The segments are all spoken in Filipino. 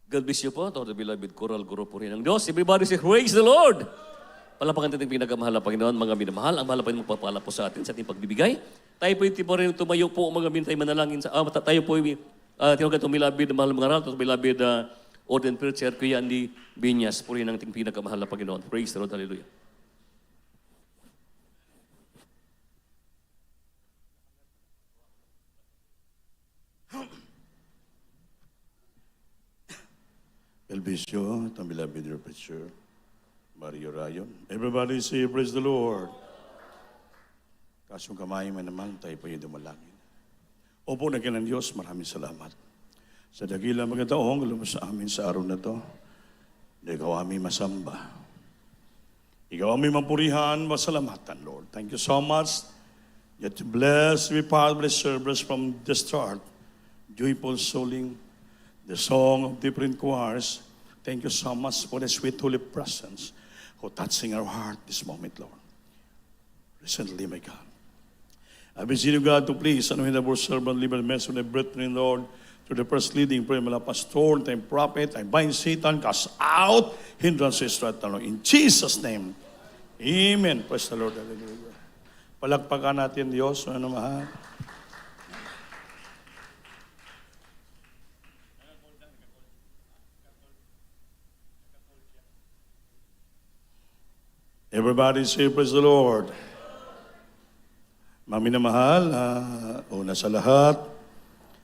God bless you po, to the beloved choral group po rin ng Diyos. Everybody say, praise the Lord! Palapakan natin pinakamahal na Panginoon, mga minamahal. Ang mahal na Panginoon magpapala po sa atin, sa ating pagbibigay. Tayo po po rin tumayo po, mga bintay manalangin. Tayo po tinawagan itong beloved na mahal mga aral, itong beloved ordained preacher, Kuya Andy Binyas, po rin ang ating pinakamahal na Panginoon. Praise the Lord, hallelujah. Elvisio, itong beloved your preacher, Mario Rayon. Everybody say, praise the Lord. Kasong kamay man naman, tayo po yung dumalangin. Opo na ng Diyos, maraming salamat. Sa dakilang mga taong lumos sa amin sa araw na to, na ikaw aming masamba. Ikaw aming mapurihan, masalamatan, Lord. Thank you so much. Yet to bless, we bless service from the start. Joyful souling, the song of different choirs. Thank you so much for the sweet holy presence who touching our heart this moment, Lord. Recently, my God. I beseech you, God, to please anoint our servant, liberal message of the brethren, Lord, to the first leading prayer, mala pastor, time prophet, I bind Satan, cast out, hindrances, right now. In Jesus' name, amen. Praise the Lord. Hallelujah. Palakpakan natin, Diyos, ano mahal. Everybody say, praise the Lord. Mami na mahal, una sa lahat,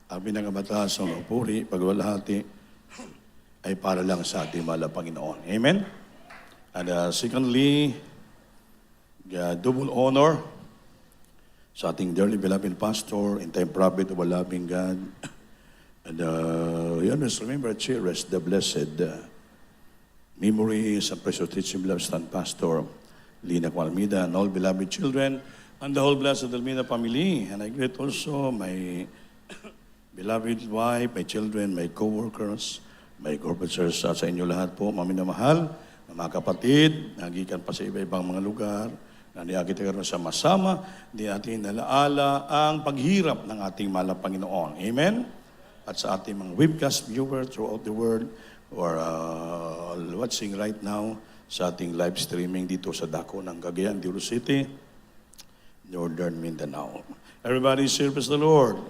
ang pinangamataas ng puri, pagwalhati, ay para lang sa ating mahal na Panginoon. Amen? And secondly, double honor sa ating dearly beloved pastor and time prophet of a loving God. And you must remember, cherish the blessed memory sa precious teaching beloved stand pastor Lina Almeida and all beloved children and the whole blessed Almeida family. And I greet also my beloved wife, my children, my co-workers, my corporators sa inyo lahat po, mami na mahal, mga kapatid, nagikan pa sa iba-ibang mga lugar, na niagit karon sa masama, di natin nalaala ang paghirap ng ating mahal na Panginoon. Amen? At sa ating mga webcast viewers throughout the world, or watching right now sa ating live streaming dito sa dako ng Cagayan de Oro City, Northern Mindanao. Everybody service the Lord.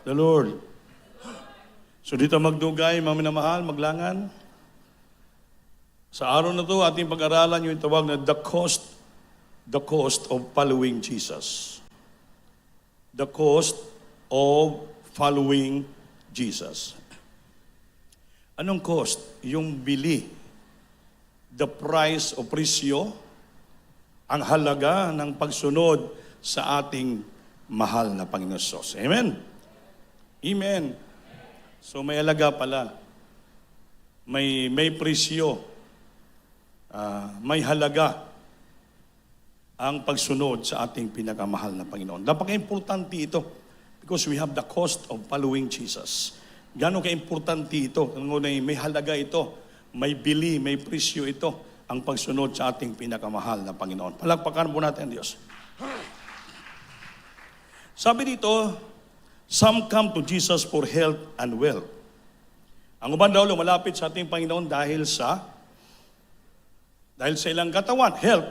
The Lord. So dito magdugay, mga minamahal, maglangan. Sa araw na to, ating pag-aralan yung tawag na the cost of following Jesus. The cost of following Jesus. Anong cost? Yung bili. The price o presyo, ang halaga ng pagsunod sa ating mahal na Panginoon Sos. Amen? Amen. So may halaga pala. May presyo. May halaga ang pagsunod sa ating pinakamahal na Panginoon. Napaka-importante ito because we have the cost of following Jesus. Gano'ng ka-importante ito? May halaga ito. May bili, may presyo ito, ang pagsunod sa ating pinakamahal na Panginoon. Palakpakan po natin, Diyos. Sabi dito, some come to Jesus for health and wealth. Ang uban daw lumalapit sa ating Panginoon dahil sa ilang katawan, health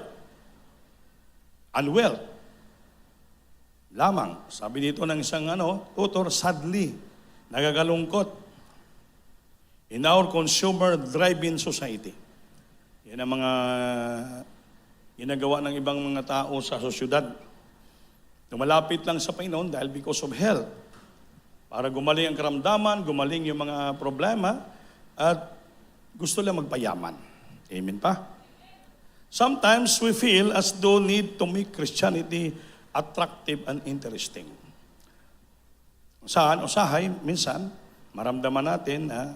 and wealth. Lamang, sabi dito ng isang tutor, sadly, nagagalungkot. In our consumer-driven society. Yan ang mga ginagawa ng ibang mga tao sa sosyudad. Tumalapit lang sa Panginoon dahil because of health. Para gumaling ang karamdaman, gumaling yung mga problema, at gusto lang magpayaman. Amen pa? Sometimes we feel as though need to make Christianity attractive and interesting. Usahay, minsan, maramdaman natin na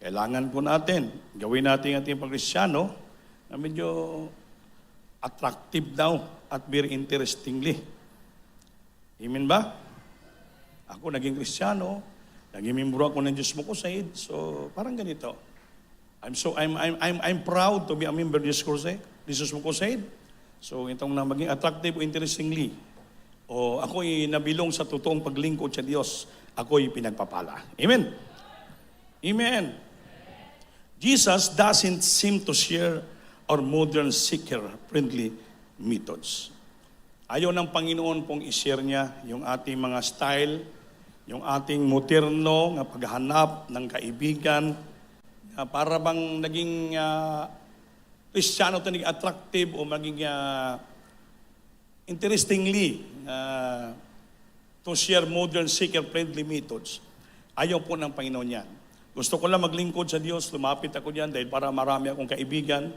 kailangan po natin, gawin natin ating pag-Kristyano na medyo attractive daw at very interestingly. Amen ba? Ako naging Kristyano, naging membro ako ng Diyos Mo Crusade, so parang ganito. I'm proud to be a member of this crusade, Jesus Mo Crusade. So itong na maging attractive o interestingly, o ako'y nabilong sa totoong paglingkod sa Diyos, ako'y pinagpapala. Amen? Amen. Jesus doesn't seem to share our modern seeker-friendly methods. Ayaw ng Panginoon pong i-share niya yung ating mga style, yung ating moderno nga paghanap ng kaibigan, para bang naging Kristiyano ito naging attractive o maging interestingly to share modern seeker-friendly methods. Ayaw po ng Panginoon yan. Gusto ko lang maglingkod sa Diyos, lumapit ako diyan dahil para marami akong kaibigan.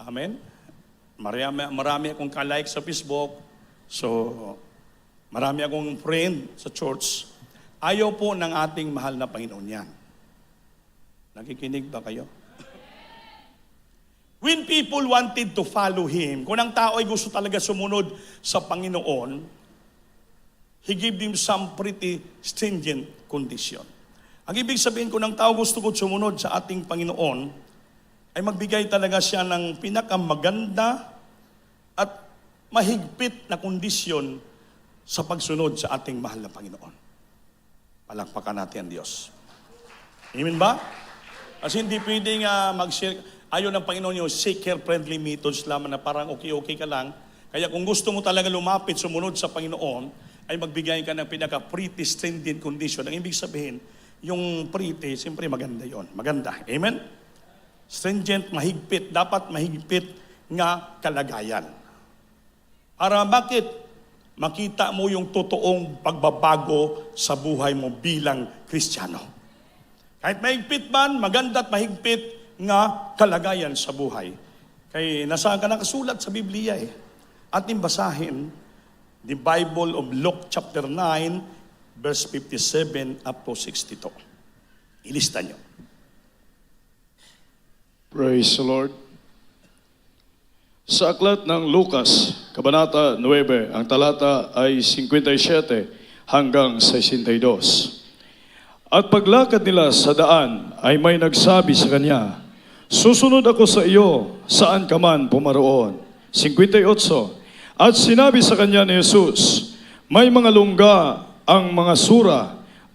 Amen? Marami akong ka-like sa Facebook. So, marami akong friend sa church. Ayaw po ng ating mahal na Panginoon yan. Nakikinig ba kayo? When people wanted to follow Him, kung ang tao ay gusto talaga sumunod sa Panginoon, He gave them some pretty stringent condition. Ang ibig sabihin, kung ang tao gusto ko sumunod sa ating Panginoon, ay magbigay talaga siya ng pinakamaganda at mahigpit na kondisyon sa pagsunod sa ating mahal na Panginoon. Palakpakan natin ang Diyos. Amen ba? Kasi hindi pwedeng mag-share. Ayaw ng Panginoon yung seeker-friendly methods lamang na parang okay-okay ka lang. Kaya kung gusto mo talaga lumapit, sumunod sa Panginoon, ay magbigay ka ng pinaka-pretty stringent condition. Ang ibig sabihin, yung pretty, siyempre maganda yon. Maganda. Amen? Stringent, mahigpit. Dapat mahigpit nga kalagayan. Para bakit? Makita mo yung totoong pagbabago sa buhay mo bilang Kristiyano. Kahit mahigpit man, maganda at mahigpit nga kalagayan sa buhay. Kaya nasaan ka nakasulat sa Biblia eh. Ating basahin, the Bible of Luke chapter 9, verse 57 up to 62. Ilista nyo. Praise the Lord. Sa aklat ng Lucas, Kabanata 9, ang talata ay 57 hanggang 62. At paglakad nila sa daan ay may nagsabi sa kanya, "Susunod ako sa iyo, saan ka man pumaroon." 58. At sinabi sa kanya ni Jesus, "May mga lungga ang mga sura,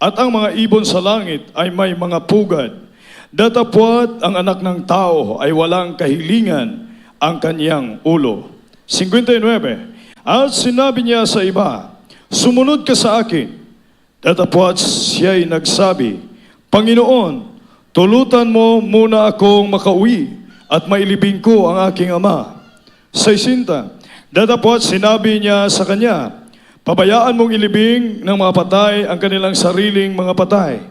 at ang mga ibon sa langit ay may mga pugad. Datapwat ang anak ng tao ay walang kahilingan ang kanyang ulo." 59. At sinabi niya sa iba, "Sumunod ka sa akin." Datapwat siya'y nagsabi, "Panginoon, tulutan mo muna akong makauwi at mailibing ko ang aking ama." 60. Datapwat sinabi niya sa kanya, "Pabayaan mong ilibing ng mga patay ang kanilang sariling mga patay.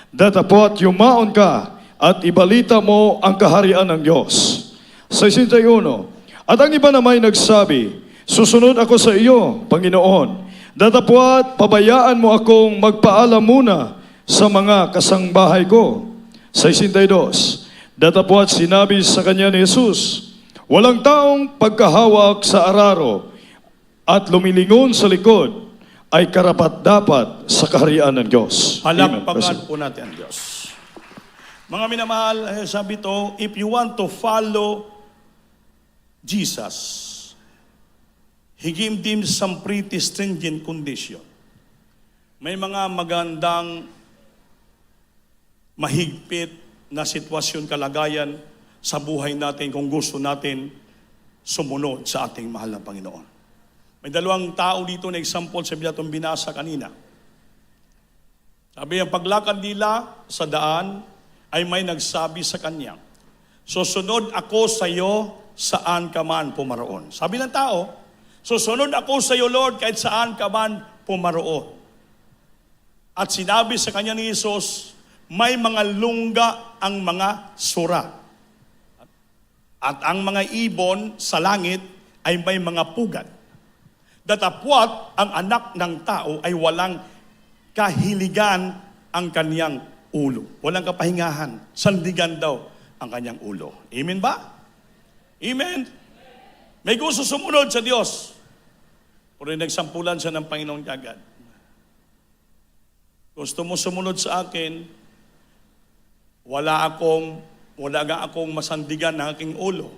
Datapwat yumaon ka at ibalita mo ang kaharian ng Diyos." 61. At ang iba naman nagsabi, "Susunod ako sa iyo, Panginoon. Datapwat pabayaan mo akong magpaalam muna sa mga kasangbahay ko." 62. Datapwat sinabi sa kanya ni Jesus, "Walang taong pagkahawak sa araro at lumilingon sa likod ay karapat-dapat sa kaharian ng Diyos." Palakpakan po natin ang Diyos. Mga minamahal, sabi to, if you want to follow Jesus, He gave them some pretty stringent condition. May mga magandang mahigpit na sitwasyon, kalagayan sa buhay natin kung gusto natin sumunod sa ating mahal na Panginoon. May dalawang tao dito na example sa itong binasa kanina. Sabi, ang paglakad nila sa daan ay may nagsabi sa kanya, "Susunod ako sa iyo saan ka man pumaroon." Sabi ng tao, "Susunod ako sa iyo, Lord, kahit saan ka man pumaroon." At sinabi sa kanya ni Jesus, may mga lungga ang mga sura. At ang mga ibon sa langit ay may mga pugad. Datapwat ang anak ng tao ay walang kahiligan ang kanyang ulo. Walang kapahingahan. Sandigan daw ang kanyang ulo. Amen ba? Amen? May gusto sumunod sa Diyos. Pero nagsampulan siya ng Panginoon kagad. Gusto mo sumunod sa akin, wala nga akong masandigan ng aking ulo.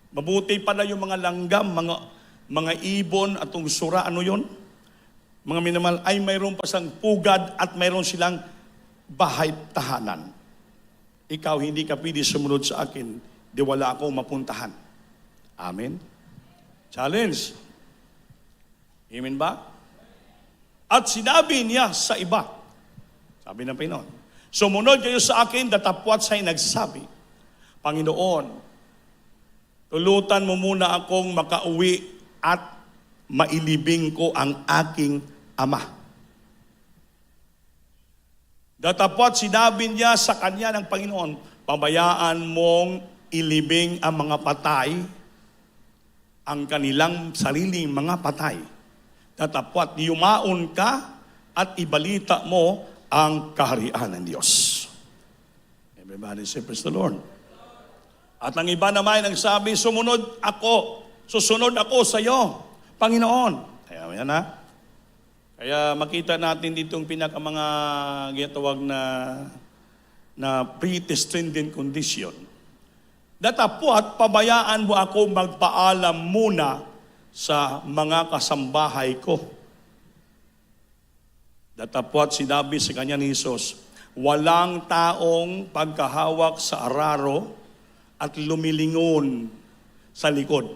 Mabuti pala yung mga langgam, mga ibon at yung sura, ano yun? Mga minimal, ay mayroon pa siyang pugad at mayroon silang bahay tahanan. ikaw hindi ka pwede sumunod sa akin, di wala akong mapuntahan. Amen? Challenge. Amen ba? At sinabi niya sa iba, sabi ng Panginoon, sumunod kayo sa akin, datapwat siya'y nagsabi, Panginoon, tulutan mo muna akong makauwi at mailibing ko ang aking ama. Datapwat sinabi niya sa kanya ng Panginoon, pabayaan mong ilibing ang mga patay, ang kanilang sariling mga patay. Datapwat yumaon ka at ibalita mo ang kaharian ng Diyos. Everybody say, praise the Lord. At ang iba naman nagsabi, susunod ako sa iyo, Panginoon. Kaya yan ha. Kaya makita natin ditong mga ginatawag na predestined condition. Datapwat, pabayaan mo ako magpaalam muna sa mga kasambahay ko. Datapwat sinabi sa kanya ni Jesus, walang taong pagkahawak sa araro at lumilingon sa likod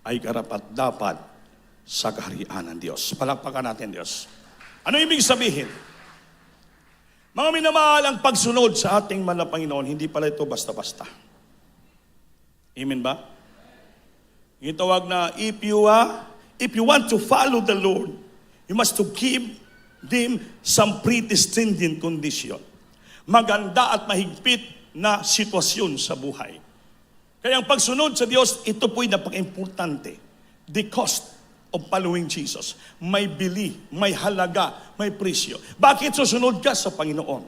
ay karapat-dapat sa kaharian ng Diyos. Palakpakan natin, Diyos. Ano ibig sabihin? Mga minamahal, ang pagsunod sa ating mahal na Panginoon, hindi pala ito basta-basta. Amen ba? Yung tawag na, if you want to follow the Lord, you must to give them some predestined condition. Maganda at mahigpit na sitwasyon sa buhay. Kaya ang pagsunod sa Diyos, ito po'y napaka-importante. The cost of following Jesus. May bili, may halaga, may presyo. Bakit susunod ka sa Panginoon?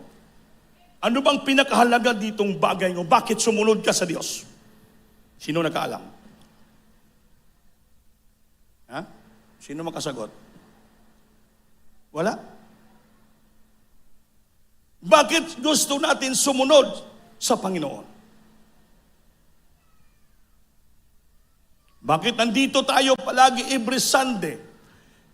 Ano bang pinakahalaga ditong bagay mo? Bakit sumunod ka sa Diyos? Sino nakaalam? Ha? Sino makasagot? Wala? Bakit gusto natin sumunod sa Panginoon? Bakit nandito tayo palagi every Sunday,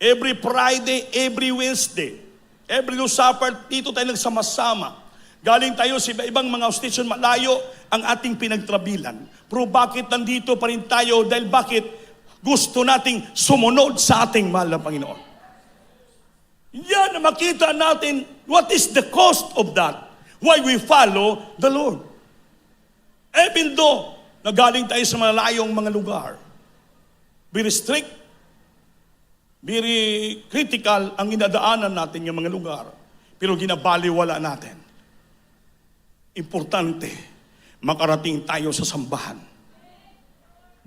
every Friday, every Wednesday, every Supper, dito tayo nagsama-sama. Galing tayo sa ibang mga station, malayo ang ating pinagtrabilan. Pero bakit nandito pa rin tayo? Dahil bakit gusto nating sumunod sa ating mahal na Panginoon? Yan na makita natin what is the cost of that. Why we follow the Lord. Even though nagaling tayo sa malayong mga lugar, very strict, very critical ang inadaanan natin yung mga lugar. Pero ginabaliwala natin. Importante, makarating tayo sa sambahan.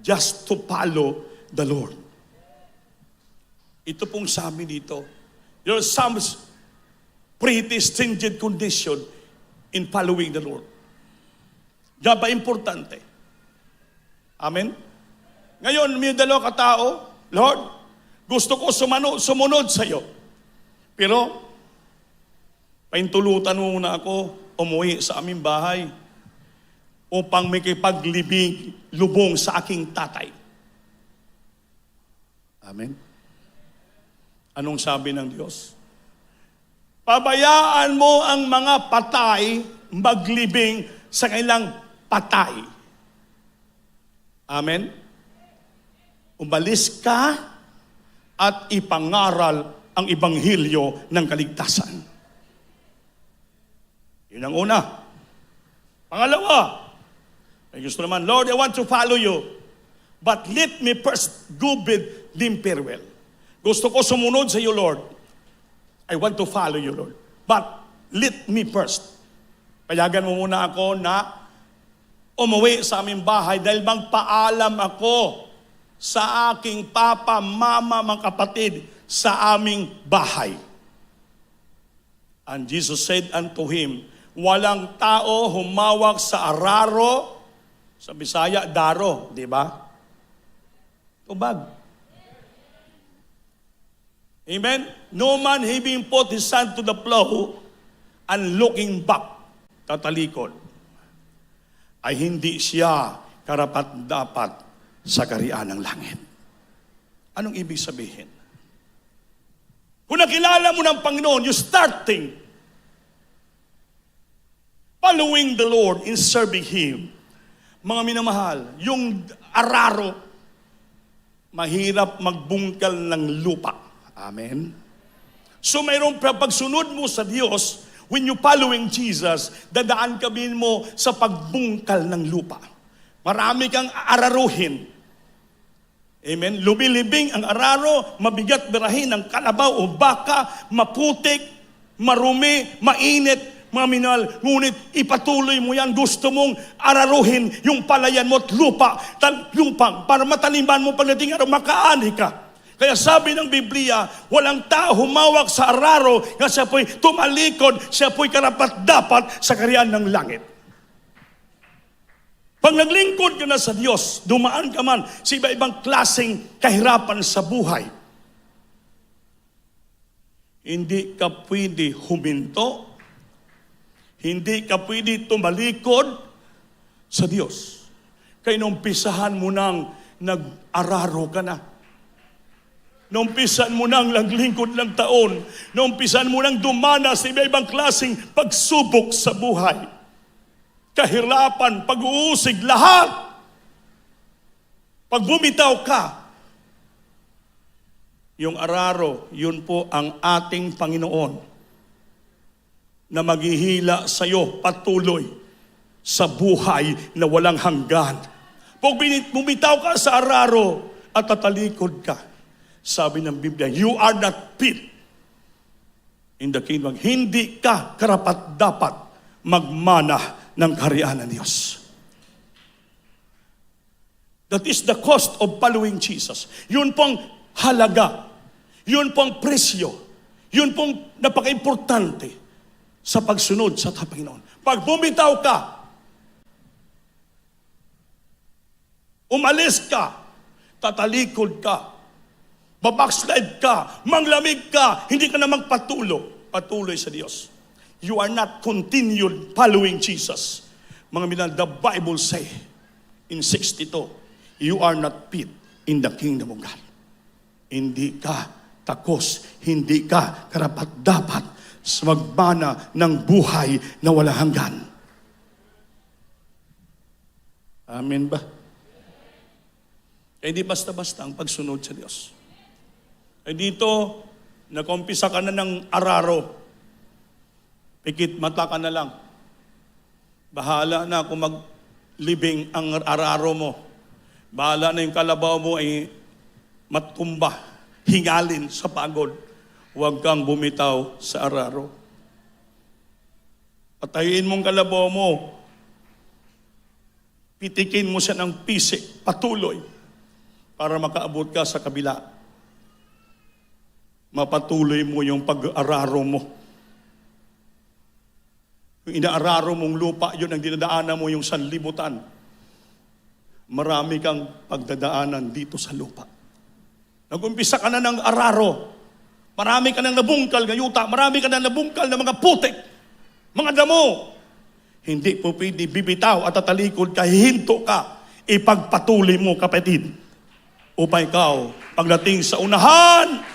Just to follow the Lord. Ito pong sabi dito, there are some predestined condition in following the Lord. Diyan ba importante? Amen? Ngayon, may dalawa katao, Lord, gusto ko sumunod sa iyo. Pero, paintulutan mo muna ako, umuwi sa aming bahay upang may lubong sa aking tatay. Amen? Anong sabi ng Diyos? Pabayaan mo ang mga patay maglibing sa kanilang patay. Amen? Umalis ka at ipangaral ang ibanghilyo ng kaligtasan. Yun ang una. Pangalawa, ay gusto naman, Lord, I want to follow you. But let me first go bid them farewell. Gusto ko sumunod sa iyo, Lord. I want to follow you, Lord. But let me first. Payagan mo muna ako na umuwi sa aming bahay dahil magpaalam ako sa aking papa, mama, mga kapatid sa aming bahay. And Jesus said unto him, walang tao humawak sa araro, sa Bisaya, daro, di ba? Tubag. Amen? No man having put his hand to the plow and looking back, tatalikod, ay hindi siya karapat-dapat sa kaharian ng langit. Anong ibig sabihin? Kung nakilala mo ng Panginoon, you starting. following the Lord, in serving Him. Mga minamahal, yung araro, mahirap magbungkal ng lupa. Amen? So mayroong pagsunod mo sa Diyos, when you following Jesus, dadaan kami mo sa pagbungkal ng lupa. Marami kang araruhin. Amen? Lumilibing ang araro, mabigat birahin ng kalabaw o baka, maputik, marumi, mainit, mga minal. Ngunit ipatuloy mo yan, gusto mong araruhin yung palayan mo at lupa, para mataniman mo pagdating araw, makaani ka. Kaya sabi ng Biblia, walang tao humawak sa araro na siya po'y tumalikod, siya po'y karapat-dapat sa kaharian ng langit. Pag naglingkod ka na sa Diyos, dumaan ka man sa iba-ibang klaseng kahirapan sa buhay, hindi ka pwede huminto, hindi ka pwede tumalikod sa Diyos. Kaya numpisahan mo nang nag-araro ka na. Numpisahan mo nang naglingkod ng taon. Numpisahan mo nang dumana sa iba-ibang klaseng pagsubok sa buhay. Kahirapan, pag-uusig, lahat. Pag bumitaw ka, yung araro, yun po ang ating Panginoon na maghihila sa iyo patuloy sa buhay na walang hanggan. Pag bumitaw ka sa araro at tatalikod ka, sabi ng Biblia, you are not fit in the kingdom. Hindi ka karapat-dapat magmana ng kaharian ng Diyos. That is the cost of following Jesus. Yun pong halaga. Yun pong presyo. Yun pong napaka-importante sa pagsunod sa Panginoon. Pag bumitaw ka, umalis ka, tatalikod ka, babackslide ka, manglamig ka, hindi ka na patuloy sa Diyos. You are not continued following Jesus. Mga minal, the Bible say in 62, you are not fit in the kingdom of God. Hindi ka takos, hindi ka karapat-dapat sa magbana ng buhay na walang hanggan. Amen ba? Kaya hindi basta-basta ang pagsunod sa Diyos. Ay dito, nakumpisa ka na ng araro. Pikit mata ka na lang. Bahala na kung maglibing ang araro mo. Bahala na yung kalabaw mo ay matumba, hingalin sa pagod. Huwag kang bumitaw sa araro. Patayin mong kalabaw mo. Pitikin mo siya ng pisik, patuloy, para makaabot ka sa kabila. Mapatuloy mo yung pag-araro mo. Yung inaararo mong lupa, yun ang dinadaanan mo yung sanlibutan. Marami kang pagdadaanan dito sa lupa. Nag-umpisa ka na ng araro. Marami ka nang nabungkal gayuta. Marami ka nang nabungkal na mga putik, mga damo. Hindi po pwede bibitaw at tatalikod ka, hihinto ka. Ipagpatuloy mo, kapatid. Upang ikaw, pagdating sa unahan,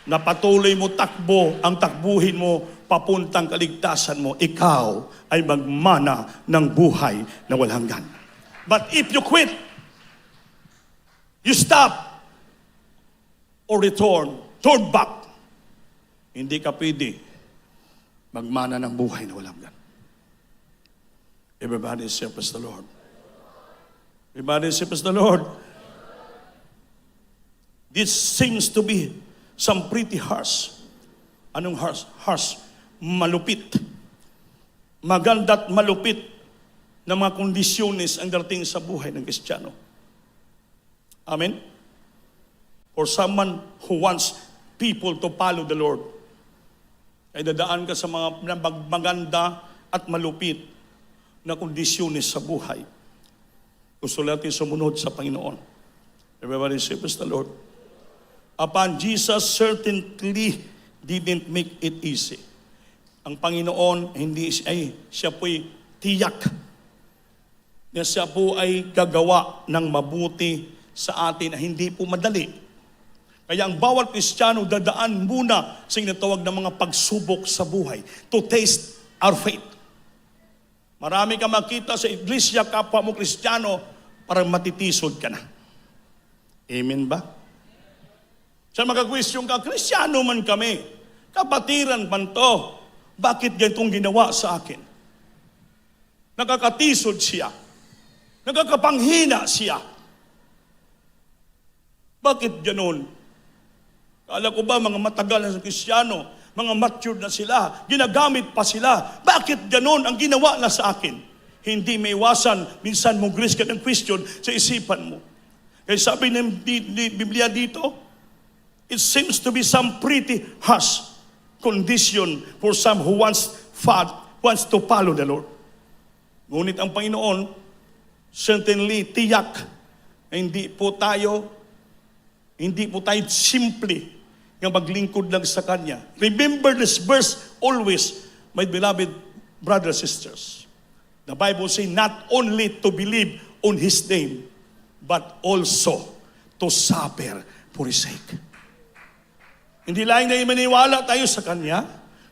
na patuloy mo takbo, ang takbuhin mo, papuntang kaligtasan mo, ikaw ay magmana ng buhay na walang hanggan. But if you quit, you stop, or turn back, hindi ka pwede magmana ng buhay na walang hanggan. Everybody say, praise the Lord. Everybody say, praise the Lord. This seems to be some pretty harsh. Anong harsh? Harsh. Malupit. Maganda't malupit na mga kondisyones ang darating sa buhay ng Kristiyano. Amen? For someone who wants people to follow the Lord, ay dadaan ka sa mga maganda at malupit na kondisyones sa buhay. Gusto natin sumunod sa Panginoon. Everybody say, praise the Lord. Upon Jesus certainly didn't make it easy. Ang Panginoon, siya po'y tiyak na siya po ay gagawa ng mabuti sa atin na hindi po madali. Kaya ang bawat Kristiyano dadaan muna sa inatawag ng mga pagsubok sa buhay to taste our faith. Marami ka makita sa iglesia, kapwa mo Kristiyano, parang matitisod ka na. Amen ba? Sa magka-question ka, Kristiyano man kami, kapatiran man to, bakit ganitong ginawa sa akin? Nakakatisod siya. Nakakapanghina siya. Bakit ganon? Kala ko ba mga matagal na Kristiyano, mga matured na sila, ginagamit pa sila. Bakit ganon ang ginawa na sa akin? Hindi may iwasan, minsan mo gris ka ng question sa isipan mo. Kaya sabi ng Biblia dito, it seems to be some pretty harsh condition for some who wants to follow the Lord. Ngunit ang Panginoon, certainly tiyak na hindi po tayo simple ng maglingkod lang sa Kanya. Remember this verse always, my beloved brothers and sisters. The Bible says not only to believe on His name, but also to suffer for His sake. Hindi lang na maniwala tayo sa Kanya,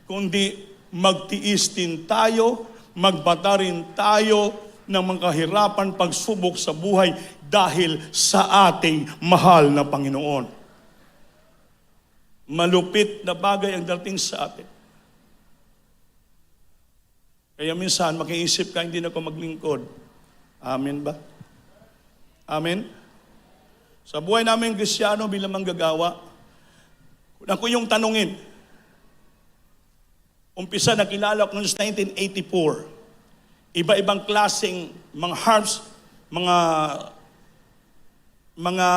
kundi magtiis din tayo, magbata rin tayo ng mga kahirapan, pagsubok sa buhay dahil sa ating mahal na Panginoon. Malupit na bagay ang dating sa atin. Kaya minsan, makiisip ka, hindi na ako maglingkod. Amen ba? Amen? Sa buhay namin Kristiyano bilang manggagawa, kung ako yung tanungin, umpisa nakilala ko noong 1984, iba-ibang klaseng mga harps, mga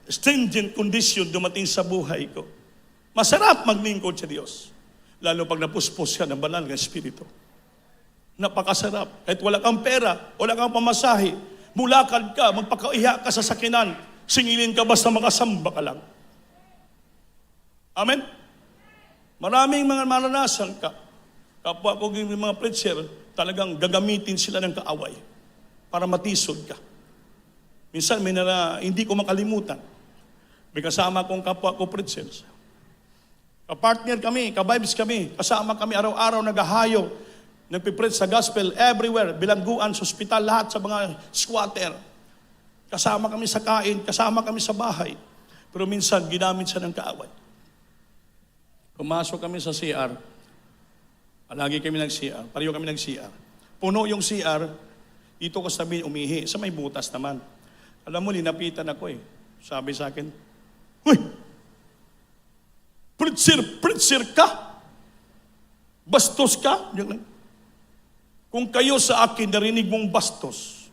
stringent condition dumating sa buhay ko. Masarap maglingkod sa Diyos. Lalo pag napuspos ka ng banal ng Espiritu. Napakasarap. Kahit wala kang pera, wala kang pamasahe, bulakad ka, magpakaiha ka sa sakinan, singilin ka basta makasamba ka lang. Amen? Maraming mga maranasan ka. Kapwa ko yung mga preacher, talagang gagamitin sila ng kaaway para matisod ka. Minsan hindi ko makalimutan. May kasama kong kapwa ko preachers. Kapartner kami, kabibes kami, kasama kami araw-araw naghahayo, nagpipreach sa gospel everywhere, bilangguan, sa ospital, lahat sa mga squatter. Kasama kami sa kain, kasama kami sa bahay. Pero minsan, ginamit siya ng kaaway. Pumasok kami sa CR. Palagi kami nag-CR. Pareho kami nag-CR. Puno yung CR. Dito ko sabihin, umihi. Sa may butas naman. Alam mo, linapitan ako eh. Sabi sa akin, "Uy! Preacher ka? Bastos ka?" Kung kayo sa akin narinig mong bastos,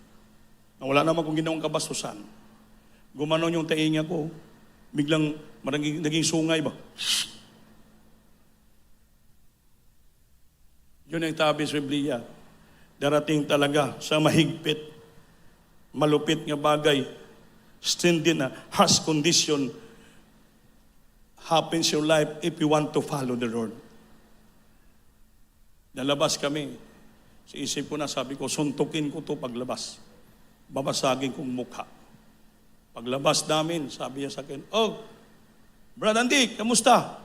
na wala naman kung ginawang kabastusan, gumanon yung tainga ko, biglang naging sungay ba? Yun ang tabi sa Biblia. Darating talaga sa mahigpit, malupit nga bagay, stringent na harsh condition happens in your life if you want to follow the Lord. Nalabas kami. Sa isip ko na, sabi ko, suntukin ko to paglabas. Babasagin kong mukha. Paglabas namin, sabi niya sa akin, "Oh, Brad Andy, kamusta?"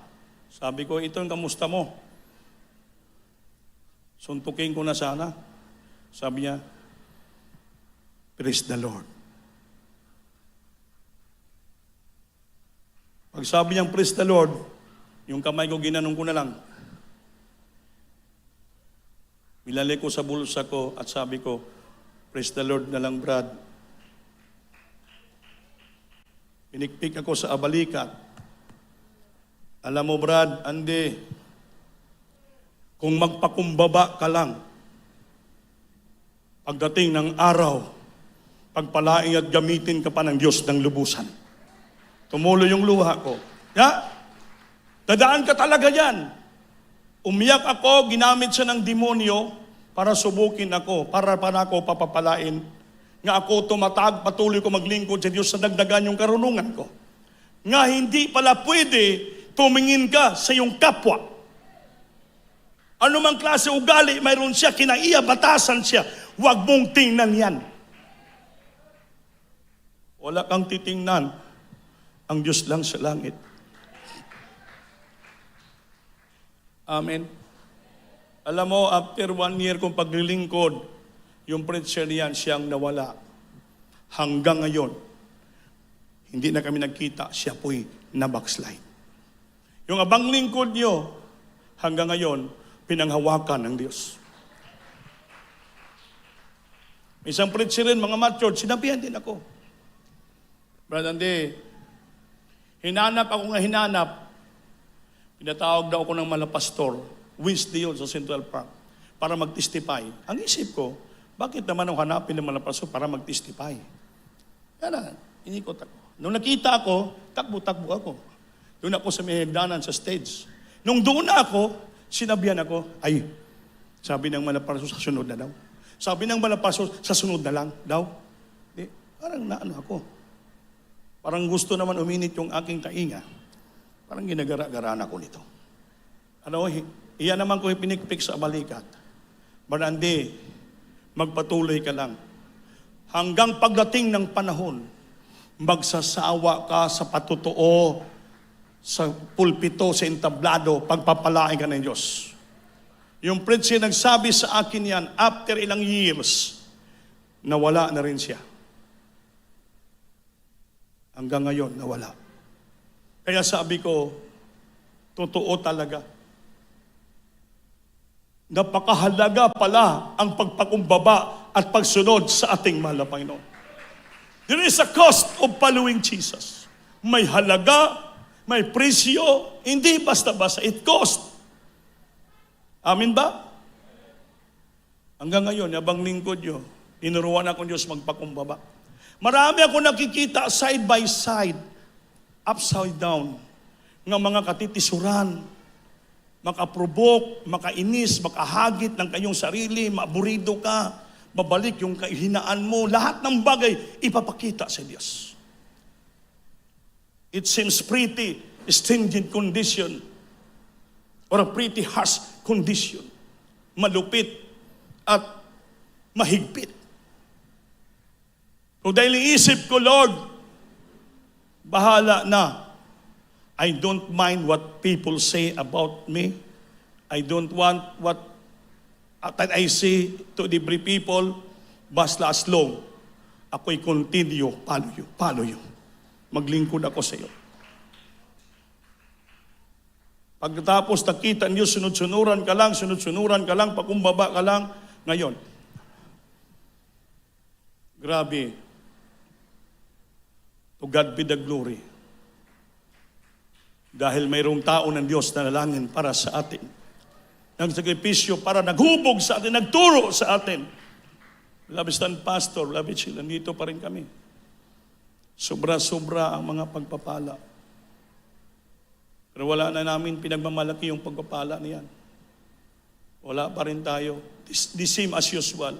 Sabi ko, "Ito ang kamusta mo." Suntukin ko na sana. Sabi niya, "Praise the Lord." Pag sabi niyang praise the Lord, yung kamay ko ginanong ko na lang. Milali ko sa bulsa ko at sabi ko, "Praise the Lord na lang, Brad." Pinikpik ako sa abalikat. Alam mo, Brad, Andy, kung magpakumbaba ka lang, pagdating ng araw, pagpalaing at gamitin ka pa ng Diyos ng lubusan. Tumulo yung luha ko. Dadaan ka talaga yan. Umiyak ako, ginamit siya ng demonyo para subukin ako, para ako papapalain. Nga ako tumatag, patuloy ko maglingkod sa Diyos sa dagdagan yung karunungan ko. Nga hindi pala pwede tumingin ka sa iyong kapwa. Ano mang klase ugali, mayroon siya, kinaiya, batasan siya. Huwag mong tingnan yan. Wala kang titingnan. Ang Diyos lang sa langit. Amen. Alam mo, after 1 year kong paglilingkod, yung preacher niyan, siyang nawala. Hanggang ngayon, hindi na kami nagkita, siya po'y nabackslide. Yung abang lingkod niyo, hanggang ngayon, pinanghawakan ng Diyos. Isang preacher rin, mga matured, sinabihan din ako. Brother Andy, hinanap ako nga hinanap. Pinatawag daw ako ng malapastor, Wednesday yun sa Central Park, para mag-testify. Ang isip ko, bakit naman ako hanapin ng malapastor para mag-testify? Kaya inikot ako. Nung nakita ako, takbo-takbo ako. Doon ako sa may hagdanan sa stage. Nung doon na ako, sinabihan ako, ay, sabi ng malapastor, sa sunod na daw. Sabi ng malapastor, sa sunod na lang daw. Di, parang naano ako. Parang gusto naman uminit yung aking tainga. Parang ginagara-garaan ako nito. Ano, iyan naman ko pinikpik sa balikat. Barandi, magpatuloy ka lang. Hanggang pagdating ng panahon, magsasawa ka sa patutuo, sa pulpito, sa entablado, pagpapalain ka ng Diyos. Yung preacher nagsabi sa akin yan, after ilang years, nawala na rin siya. Hanggang ngayon, nawala. Kaya sabi ko, totoo talaga. Napakahalaga pala ang pagpakumbaba at pagsunod sa ating mahal na Panginoon. There is a cost of following Jesus. May halaga, may presyo, hindi basta-basta. It cost. Amin ba? Hanggang ngayon, abang lingkod nyo, tinuruan akong Diyos magpakumbaba. Marami ako nakikita side by side, upside down, ng mga katitisuran, makaprobok, makainis, makahagit ng kayong sarili, maburido ka, babalik yung kahinaan mo, lahat ng bagay ipapakita sa Diyos. It seems pretty stringent condition or a pretty harsh condition. Malupit at mahigpit. So dahil iisip ko, Lord, bahala na. I don't mind what people say about me. I don't want what I say to every people, basta as long ako'y continue, follow you. Maglingkod ako sa iyo. Pagkatapos nakita niyo, sunod-sunuran ka lang, pakumbaba ka lang. Ngayon, grabe. To God be the glory. Dahil mayroong tao ng Diyos na nalangin para sa atin. Nagsakripisyo para naghubog sa atin, nagturo sa atin. Labistan Pastor, Labich, nandito pa rin kami. Sobra-sobra ang mga pagpapala. Pero wala na namin pinagmamalaki yung pagpapala niyan. Wala pa rin tayo. The same as usual.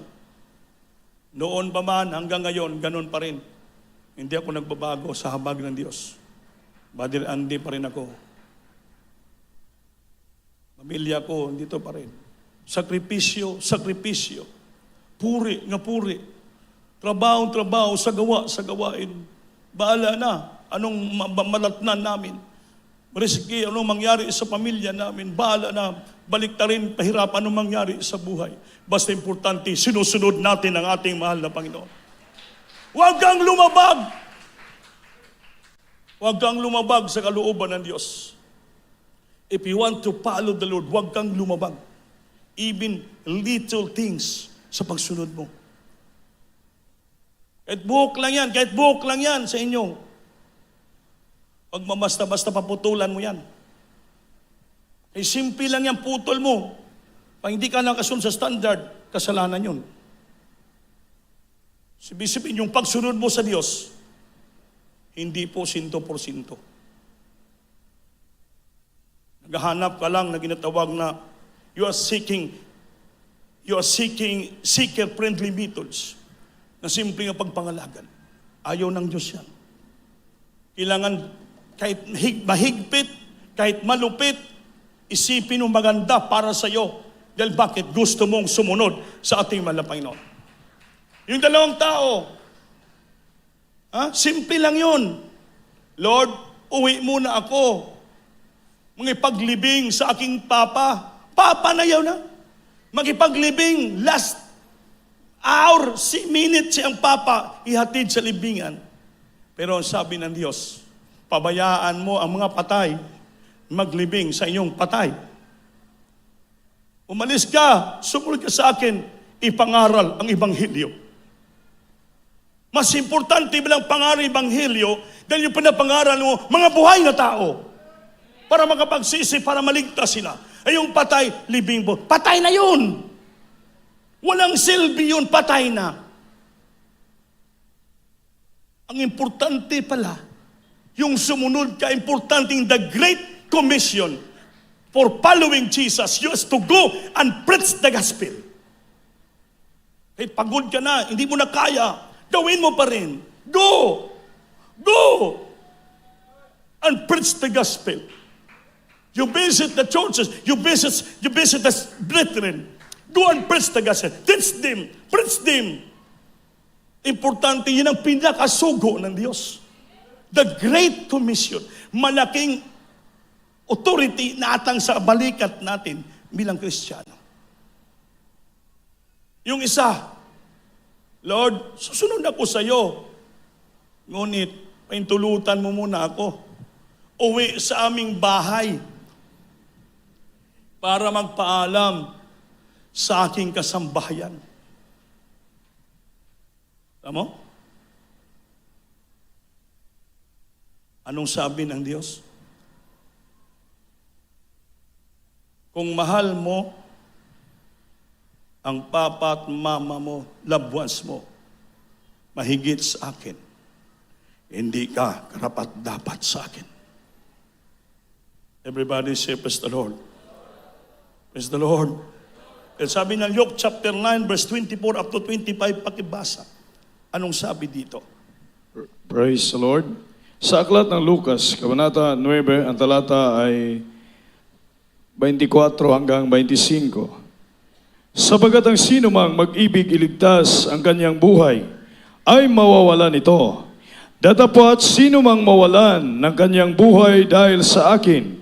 Noon pa man, hanggang ngayon, ganun pa rin. Hindi ako nagbabago sa habag ng Diyos. Brother Andy pa rin ako. Pamilya ko, dito pa rin. Sakripisyo. Puri. Trabaho, sa gawain. Bahala na. Anong malatnan namin. Mariski, anong mangyari sa pamilya namin. Bahala na. Balik na rin, pahirapan anong mangyari sa buhay. Basta importante, sinusunod natin ang ating mahal na Panginoon. Huwag kang lumabag. Huwag kang lumabag sa kalooban ng Diyos. If you want to follow the Lord, huwag kang lumabag. Even little things sa pagsunod mo. Kahit buhok lang yan sa inyo. Huwag mamasta-basta paputulan mo yan. Eh, simple lang yan, putol mo. Pag hindi ka nakasunod sa standard, kasalanan yun. Sabihin yung pagsunod mo sa Diyos, hindi po 100%. Naghahanap ka lang na ginatawag na you are seeking seeker-friendly methods na simple ang pagpangalagan. Ayaw ng Diyos yan. Kailangan kahit mahigpit, kahit malupit, isipin mo maganda para sa iyo. Dahil bakit? Gusto mong sumunod sa ating mahal na Panginoon. Yung dalawang tao, simple lang yun. Lord, uwi muna ako. Mga paglibing sa aking papa. Papa na yaw na. Magipaglibing, last hour, si minute siyang papa ihatid sa libingan. Pero ang sabi ng Diyos, pabayaan mo ang mga patay maglibing sa inyong patay. Umalis ka, sumunod ka sa akin, ipangaral ang Ebanghelyo. Mas importante bilang pangaral ang Ebanghelyo dahil yung pinapangaral mo, mga buhay na tao. Para makapagsisi, para maligtas sila. Ay yung patay, libing mo. Patay na yun! Walang silbi yun, patay na. Ang importante pala, yung sumunod ka, importante the Great Commission for following Jesus, you has to go and preach the gospel. Kahit pagod ka na, hindi mo na kaya, gawin mo pa rin. Go! Go! And preach the gospel. You visit the churches, you visit the brethren. Go and preach the gospel. Teach them, preach them. Importante, yun ang pinakasugo ng Diyos. The Great Commission. Malaking authority na atang sa balikat natin bilang Kristiyano. Yung isa, Lord, susunod ako sa iyo. Ngunit, paintulutan mo muna ako. Uwi sa aming bahay para magpaalam sa aking kasambahayan. Tama? Anong sabi ng Diyos? Kung mahal mo ang papa at mama mo, loved ones mo, mahigit sa akin, hindi ka karapat-dapat sa akin. Everybody say, praise the Lord. Praise the Lord. At sabi ng Luke chapter 9, verse 24 up to 25, pakibasa. Anong sabi dito? Praise the Lord. Sa aklat ng Lucas, Kabanata 9, ang talata ay 24 hanggang 25. Sabagat ang sino mang mag-ibig iligtas ang kanyang buhay, ay mawawalan ito. Datapwat sino mang mawalan ng kanyang buhay dahil sa akin,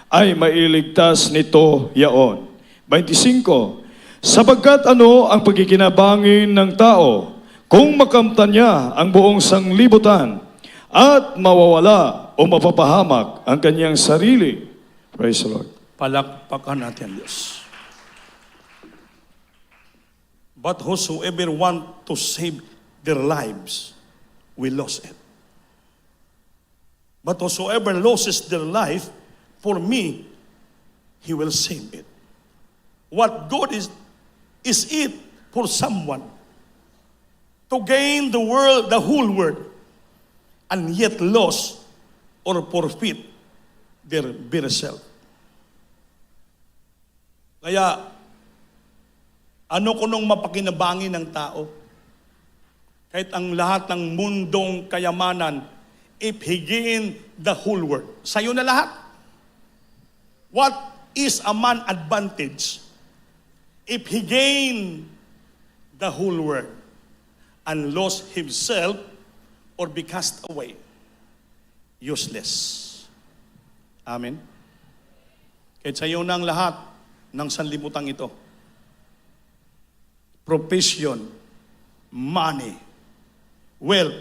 ay mailigtas nito yaon. 25. Sapagkat ano ang pagkikinabangin ng tao kung makamtan niya ang buong sanglibutan at mawawala o mapapahamak ang kanyang sarili. Praise the Lord. Palakpakan natin, Diyos. But whosoever want to save their lives will lose it. But whosoever loses their life, for me, he will save it. What good is it for someone to gain the world, the whole world, and yet lose or forfeit their very self? Kaya, ano ko nung mapakinabangin ng tao? Kahit ang lahat ng mundong kayamanan, if he gain the whole world, sa'yo na lahat. What is a man advantage if he gain the whole world and lost himself or be cast away? Useless. Amen? Kahit sa'yo na ang lahat ng sanlibutan ito. Profession, money, wealth,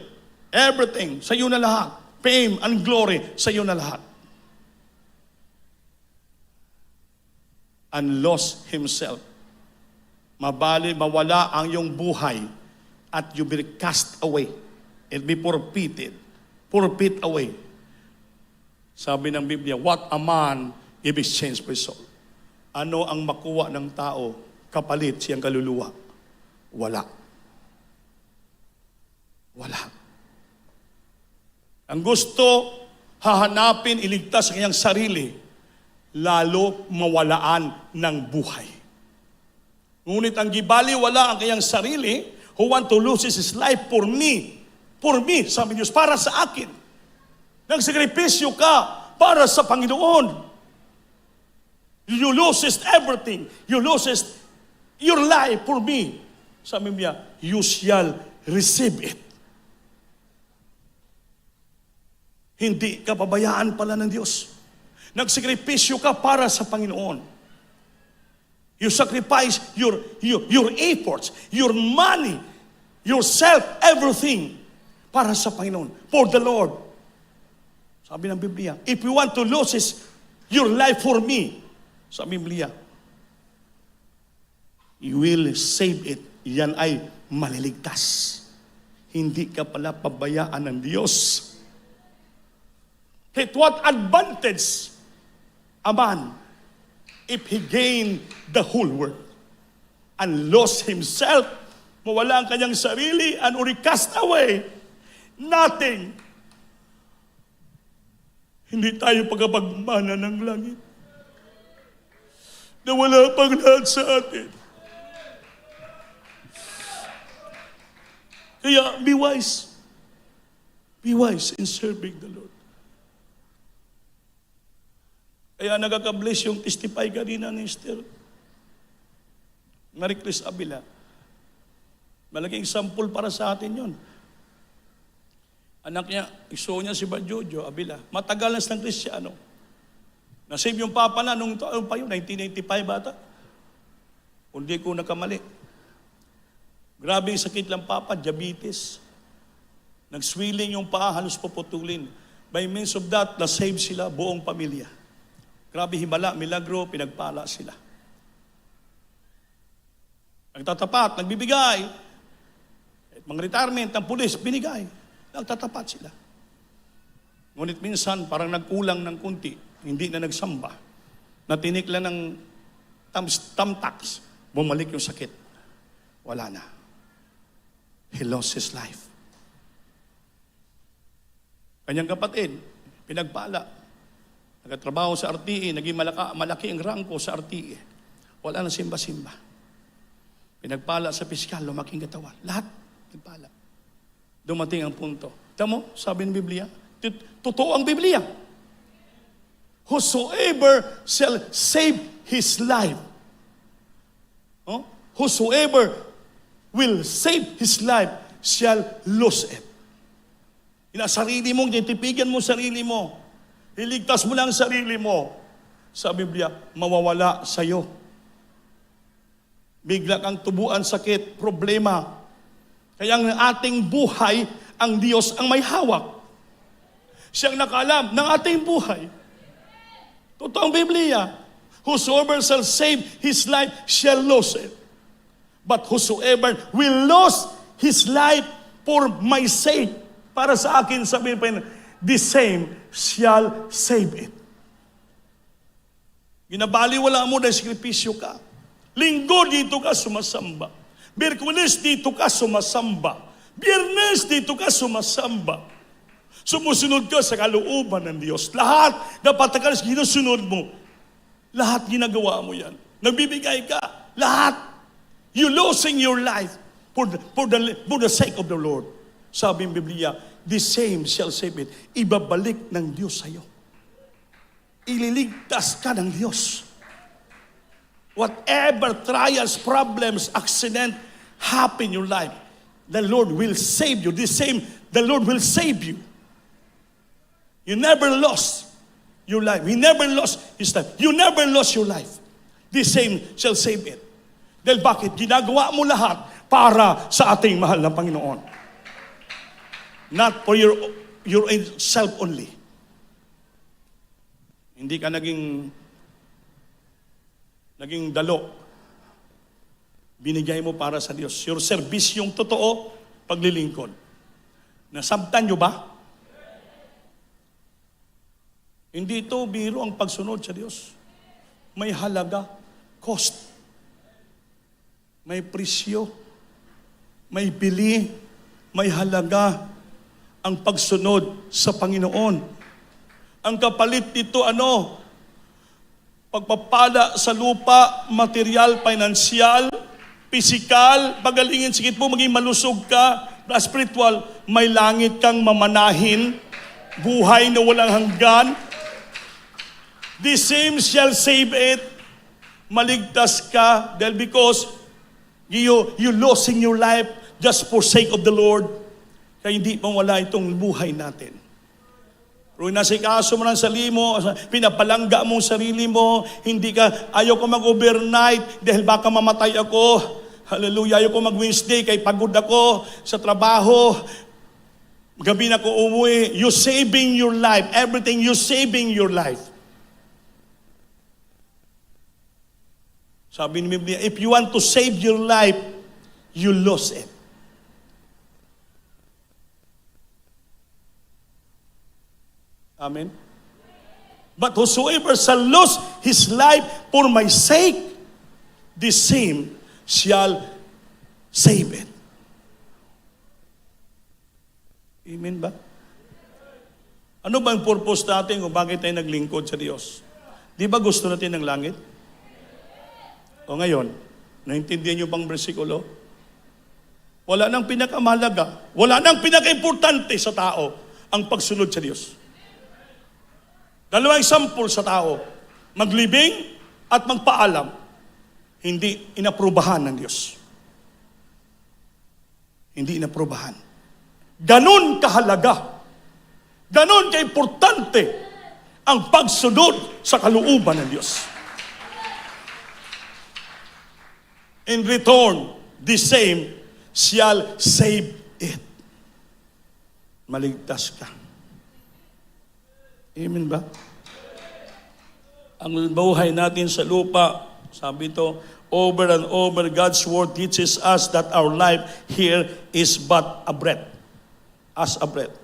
everything, sa iyo na lahat. Fame and glory, sa iyo na lahat. And lost himself. Mawala ang iyong buhay at you be cast away. It be forfeited. Forfeit away. Sabi ng Biblia, what a man give exchange for his soul. Ano ang makuha ng tao kapalit siyang kaluluwa? Wala. Wala. Ang gusto, hahanapin, iligtas ang kanyang sarili, lalo mawalaan ng buhay. Ngunit ang gibaliwala ang kanyang sarili, who want to lose his life for me, sabi Diyos, para sa akin. Nagsakripisyo ka para sa Panginoon. You loses everything. You loses your life for me. Sabi niya, you shall receive it. Hindi ka pabayaan pala ng Diyos. Nagsakripisyo ka para sa Panginoon. You sacrifice your efforts, your money, yourself, everything para sa Panginoon, for the Lord. Sabi ng Biblia, if you want to lose your life for me, sa Biblia, you will save it. Yan ay maliligtas. Hindi ka pala pabayaan ng Diyos. At what advantage a man if he gained the whole world and lost himself, mawala ang kanyang sarili and or cast away nothing. Hindi tayo pagkapagmana ng langit na wala pang lahat sa atin. Kaya be wise. Be wise in serving the Lord. Kaya nagkaka-bless yung testify kanina ni Esther. Marie Chris Abila. Malaking example para sa atin yon. Anak niya, iso niya si Jojo Abila. Matagal na ng Kristiyano. Nasave yung papa na nung taon pa yun, 1985 bata. Kung di ko nakamali. Grabe yung sakit lang papa, diabetes. Nag-swelling yung paa, halos puputulin. By means of that, na-save sila buong pamilya. Grabe himala, milagro, pinagpala sila. Nagtatapat, nagbibigay. At mga retirement, ang pulis, binigay. Nagtatapat sila. Ngunit minsan, parang nagkulang ng kunti, hindi na nagsamba. Natinik lang ng tamtax, bumalik yung sakit. Wala na. He lost his life. Kanyang kapatid, pinagpala. Nagtrabaho sa RTE, naging malaki ang rangko sa RTE. Wala na simba-simba. Pinagpala sa piskal, lumaking katawan. Lahat, pinagpala. Dumating ang punto. Tamo, sabi ng Biblia, totoo ang Biblia. Whosoever shall save his life. Whosoever will save his life shall lose it. Sarili mo, titipigan mo sarili mo. Iligtas mo lang sarili mo. Sa Biblia, mawawala sa'yo. Bigla kang tubuan sakit, problema. Kaya ang ating buhay, ang Diyos ang may hawak. Siyang nakaalam ng ating buhay. Totoo ang Biblia. Whosoever shall save his life shall lose it. But whosoever will lose his life for my sake, para sa akin, sabihin pa yun, the same shall save it. Ginabaliwala mo dahil sakripisyo ka. Linggo dito ka sumasamba. Miyerkules dito ka sumasamba. Biyernes dito ka sumasamba. Sumusunod ka sa kalooban ng Diyos. Lahat na patakalas ginusunod mo. Lahat ginagawa mo yan. Nagbibigay ka. Lahat. You losing your life for the sake of the Lord. Sabi ng Biblia, the same shall save it. Ibabalik ng Diyos sa'yo. Ililigtas ka ng Diyos. Whatever trials, problems, accident happen in your life, the Lord will save you. The same, the Lord will save you. You never lost your life. He never lost his life. You never lost your life. The same shall save it. Dahil bakit? Ginagawa mo lahat para sa ating mahal na Panginoon. Not for your self only. Hindi ka naging dalo. Binigay mo para sa Diyos. Your service yung totoo, paglilingkod. Nasabtan nyo ba? Hindi ito biro ang pagsunod sa Diyos. May halaga, cost. May presyo, may bili, may halaga ang pagsunod sa Panginoon. Ang kapalit nito pagpapala sa lupa, material, financial, physical, pagalingin, sikit mo, maging malusog ka, spiritual, may langit kang mamanahin, buhay na walang hanggan. The same shall save it. Maligtas ka dahil because you losing your life just for sake of the Lord. Kaya hindi mawala itong buhay natin. Kung nasikaso mo ng sarili mo, pinapalangga mo ang sarili mo, hindi ka, ayaw ko mag-overnight dahil baka mamatay ako. Hallelujah, ayaw ko mag-Wednesday kay pagod ako sa trabaho. Gabi na ko umuwi. You saving your life. Everything you saving your life. Sabi ni Biblia, if you want to save your life, you lose it. Amen. But whosoever shall lose his life for my sake, the same shall save it. Amen ba? Ano ba ang purpose natin kung bakit tayo naglingkod sa Diyos? Di ba gusto natin ng langit? O ngayon, naintindihan niyo bang bersikulo? Wala nang pinakamahalaga, wala nang pinaka-importante sa tao ang pagsunod sa Diyos. Dalawang example sa tao, maglibing at magpaalam, hindi inaprubahan ng Diyos. Hindi inaprubahan. Ganon kahalaga, ganon kaimportante ang pagsunod sa kalooban ng Diyos. In return, the same shall save it. Maligtas ka. Amen ba? Ang buhay natin sa lupa, sabi ito, over and over, God's word teaches us that our life here is but a breath. As a breath.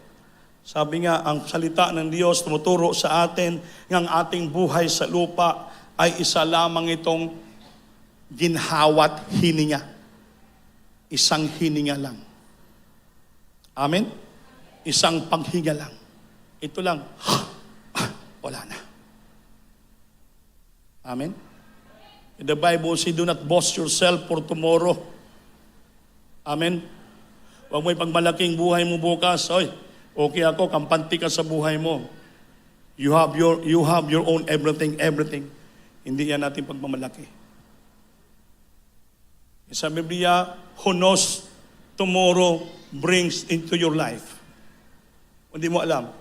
Sabi nga, ang salita ng Diyos tumuturo sa atin ng ating buhay sa lupa ay isa lamang itong ginhawat hininga. Isang hininga lang. Amen? Isang paghinga lang. Ito lang. Wala na. Amen? In the Bible says, do not boast yourself for tomorrow. Amen? Huwag mo'y pagmalaking buhay mo bukas. Oy, okay ako, kampante ka sa buhay mo. You have your own everything. Hindi yan natin pagmamalaki. Sa Biblia, who knows tomorrow brings into your life. Hindi mo alam.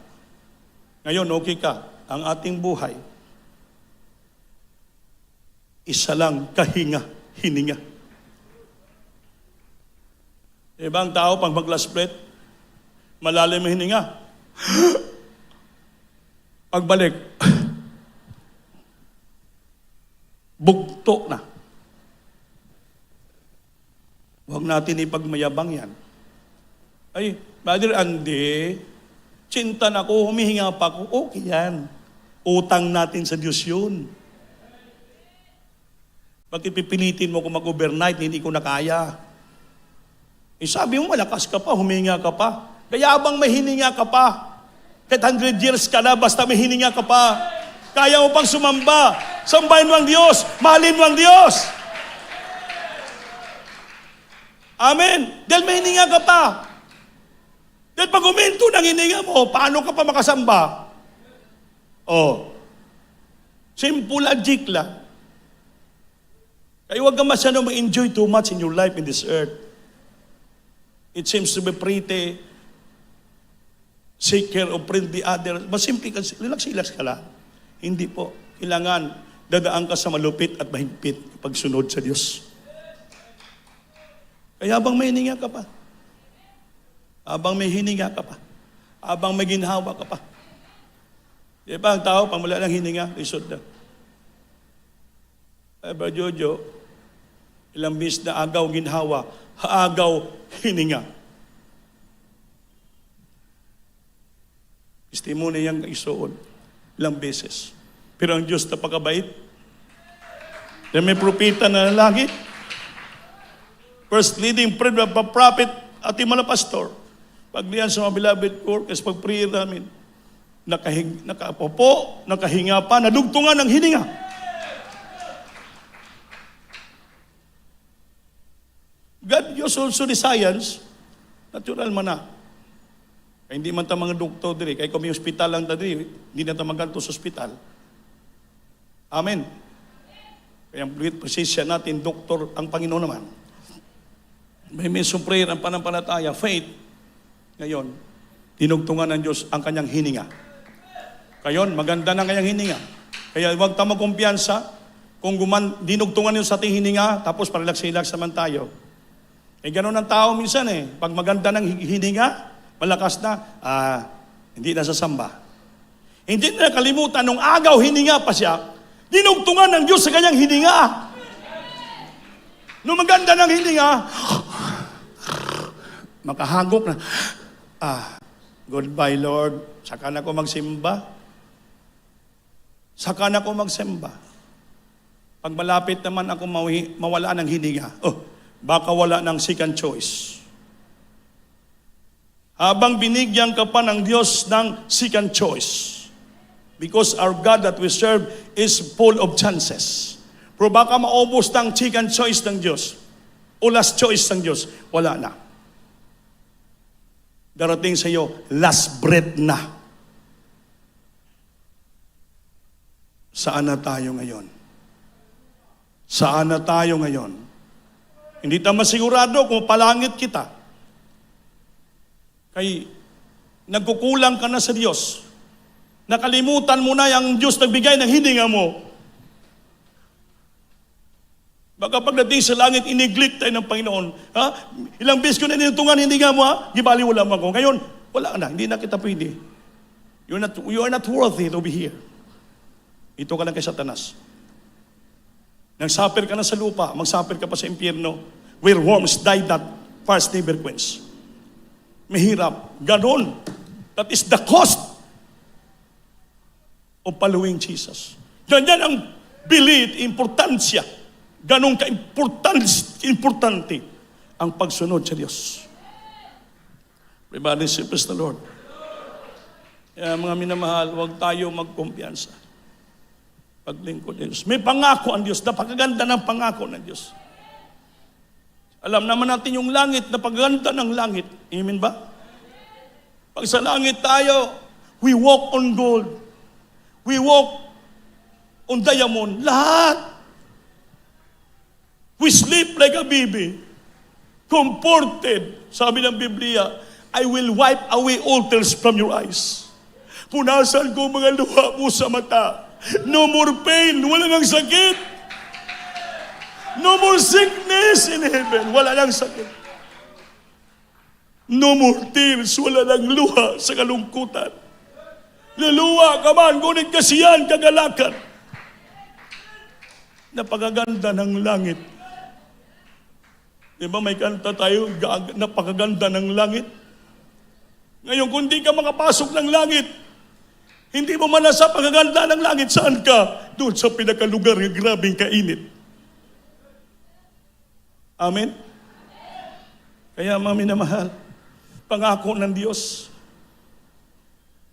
Ngayon, okay ka. Ang ating buhay, isa lang hininga. Ibang tao, pag mag-last breath, malalim ang hininga. Pagbalik, bugto na. Huwag natin ipagmayabang yan. Ay, Brother Andy, tsinta na ako, humihinga pa ako, okay yan. Utang natin sa Diyos yun. Pag ipipilitin mo kung mag-overnight, hindi ko na kaya. Eh sabi mo, malakas ka pa, huminga ka pa. Kaya bang may hininga ka pa? Kahit 100 years ka na, basta may hininga ka pa. Kaya mo pang sumamba. Sambahin mo ang Diyos. Mahalin mo ang Diyos. Amen. Dahil may hininga ka pa. Dahil pag uminto ng hininga mo, paano ka pa makasamba? Oh. Simple logic lang. Kaya huwag ka masyado ma-enjoy too much in your life in this earth. It seems to be pretty. Take care of friendly others. Mas simple ka, relax ka lang. Hindi po. Kailangan dadaan ka sa malupit at mahigpit pagsunod sa Diyos. Kaya habang may hininga ka pa, habang may hininga ka pa, habang may ginhawa ka pa. Di ba ang tao, pag wala ng hininga, isod na. Aba Jojo, ilang bis na agaw ginhawa, haagaw hininga. Testimony niyang isuon, ilang beses. Pero ang Diyos napakabait. Yan may propeta na langit. First leading prophet at yung mga pastor. Pag diyan sa mga beloved workers, pag prayer namin, nakapopo, nakahinga pa, nadugtungan ng hininga. God used also the science, natural man na. Kaya hindi man ta mga doktor diri, kaya kung may hospital lang ta diri, hindi na ta maganto sa hospital. Amen. Kaya ang presensya natin, doktor, ang Panginoon naman. May mesong prayer, ang panampalataya, faith. Ngayon, tinugtungan ng Diyos ang kanyang hininga. Kayon, maganda na kayang hininga. Kaya huwag tayo magkumpiyansa. Kung dinugtungan yun sa ating hininga, tapos paralax-relax naman tayo. Gano'n ang tao minsan eh. Pag maganda ng hininga, malakas na, hindi na sasamba. Hindi na kalimutan, nung agaw hininga pa siya, dinugtungan ng Diyos sa kanyang hininga. Nung maganda ng hininga, makahagok na, goodbye Lord, saka na ko magsimba. Saka na ko magsimba. Pag malapit naman ako mawala ng hininga, baka wala ng second choice. Habang binigyan ka pa ng Diyos ng second choice. Because our God that we serve is full of chances. Pero baka maubos ng second choice ng Diyos o last choice ng Diyos, wala na. Darating sa iyo, last breath na. Saan na tayo ngayon? Saan na tayo ngayon? Hindi tayo masigurado kung palangit kita. Kay nagkukulang ka na sa Diyos. Nakalimutan mo na yung Diyos nagbigay ng hininga mo. Baka pagdating sa langit, iniglect tayo ng Panginoon. Ha? Ilang beses ko na nilutungan hininga mo, ha? Gibaliwala mo ako. Ngayon, wala na, hindi na kita pwede. You are not worthy to be here. Ito ka lang kay Satanas. Nagsuffer ka na sa lupa, magsuffer ka pa sa impyerno, where worms die that fires never quench. Mahirap. Ganon. That is the cost of following Jesus. Ganyan ang bilit, importansya. Ganong ka-importante ang pagsunod sa Diyos. Everybody say, praise the Lord. Kaya mga minamahal, huwag tayo magkumpiyansa. Paglingkod ng Diyos. May pangako ang Diyos. Napakaganda ng pangako ng Diyos. Alam naman natin yung langit, napakaganda ng langit. Amen ba? Pag sa langit tayo, we walk on gold. We walk on diamond. Lahat. We sleep like a baby. Comforted. Sabi ng Biblia, I will wipe away all tears from your eyes. Punasan ko mga luha mo sa mata. No more pain. Wala nang sakit. No more sickness in heaven. Wala nang sakit. No more tears. Wala nang luha sa kalungkutan. Luluwa ka man, ngunit kasiyan, kagalakan. Napakaganda ng langit. Di ba may kanta tayo, napakaganda ng langit? Ngayon, kung di ka makapasok ng langit, hindi mo manasa pagaganda ng langit, saan ka? Doon sa pinakalugar ng grabing kainit. Amen? Kaya mami na mahal, pangako ng Diyos.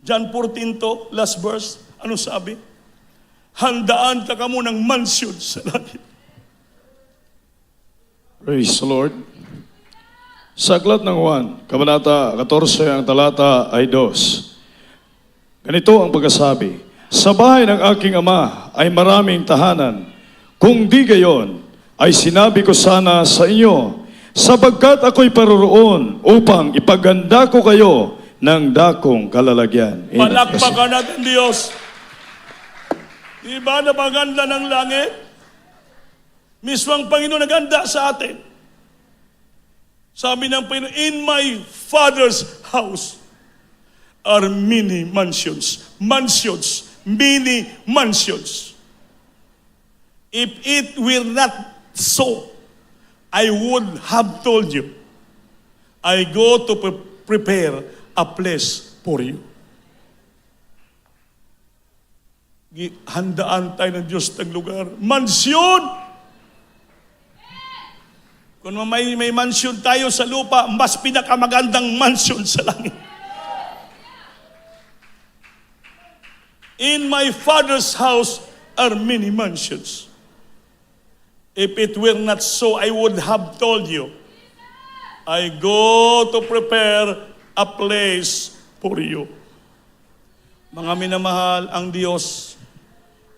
John 14 to, last verse, ano sabi? Handaan ka mo ng mansion sa langit. Praise the Lord. Sa Aklat ng Juan, Kabanata 14, ang talata ay 2. Ganito ang pagkasabi, sa bahay ng aking ama ay maraming tahanan. Kung di gayon, ay sinabi ko sana sa inyo, sapagkat ako'y paroroon upang ipaganda ko kayo ng dakong kalalagyan. Palakpakan natin Diyos. Di ba napaganda ng langit? Mismo ang Panginoon naganda sa atin. Sabi ng Panginoon, in my Father's house are many mansions. Mansions. Many mansions. If it were not so, I would have told you, I go to prepare a place for you. Handaan tayo ng Diyos ng lugar. Mansyon! Kung may mansyon tayo sa lupa, mas pinakamagandang mansyon sa langit. In my Father's house are many mansions. If it were not so, I would have told you, I go to prepare a place for you. Mga minamahal, ang Diyos,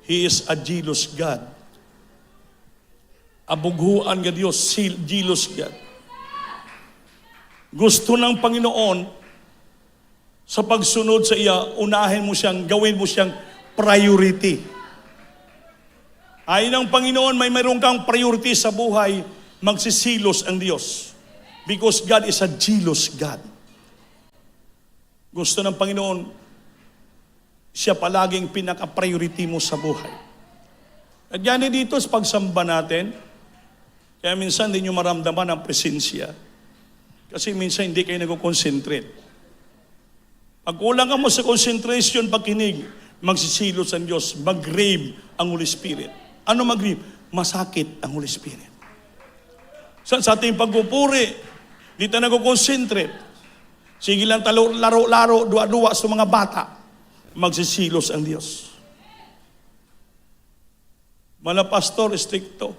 He is a jealous God. Abughuan nga Diyos, jealous God. Gusto ng Panginoon, Sa pagsunod sa iya, unahin mo siyang, gawin mo siyang priority. Ayon ng Panginoon, mayroon kang priority sa buhay, magsisilos ang Diyos. Because God is a jealous God. Gusto ng Panginoon, siya palaging pinaka-priority mo sa buhay. At yan dito sa pagsamba natin, kaya minsan hindi nyo maramdaman ang presensya. Kasi minsan hindi kayo nag-concentrate. Pag kulang ka mo sa concentration, pagkinig, magsisilos ang Diyos, mag-grave ang Holy Spirit. Ano mag-grave? Masakit ang Holy Spirit. Sa ating pagpupuri, di tayo nag-concentrate. Sige lang laro-laro, dua-dua sa mga bata, magsisilos ang Diyos. Mala pastor, stricto.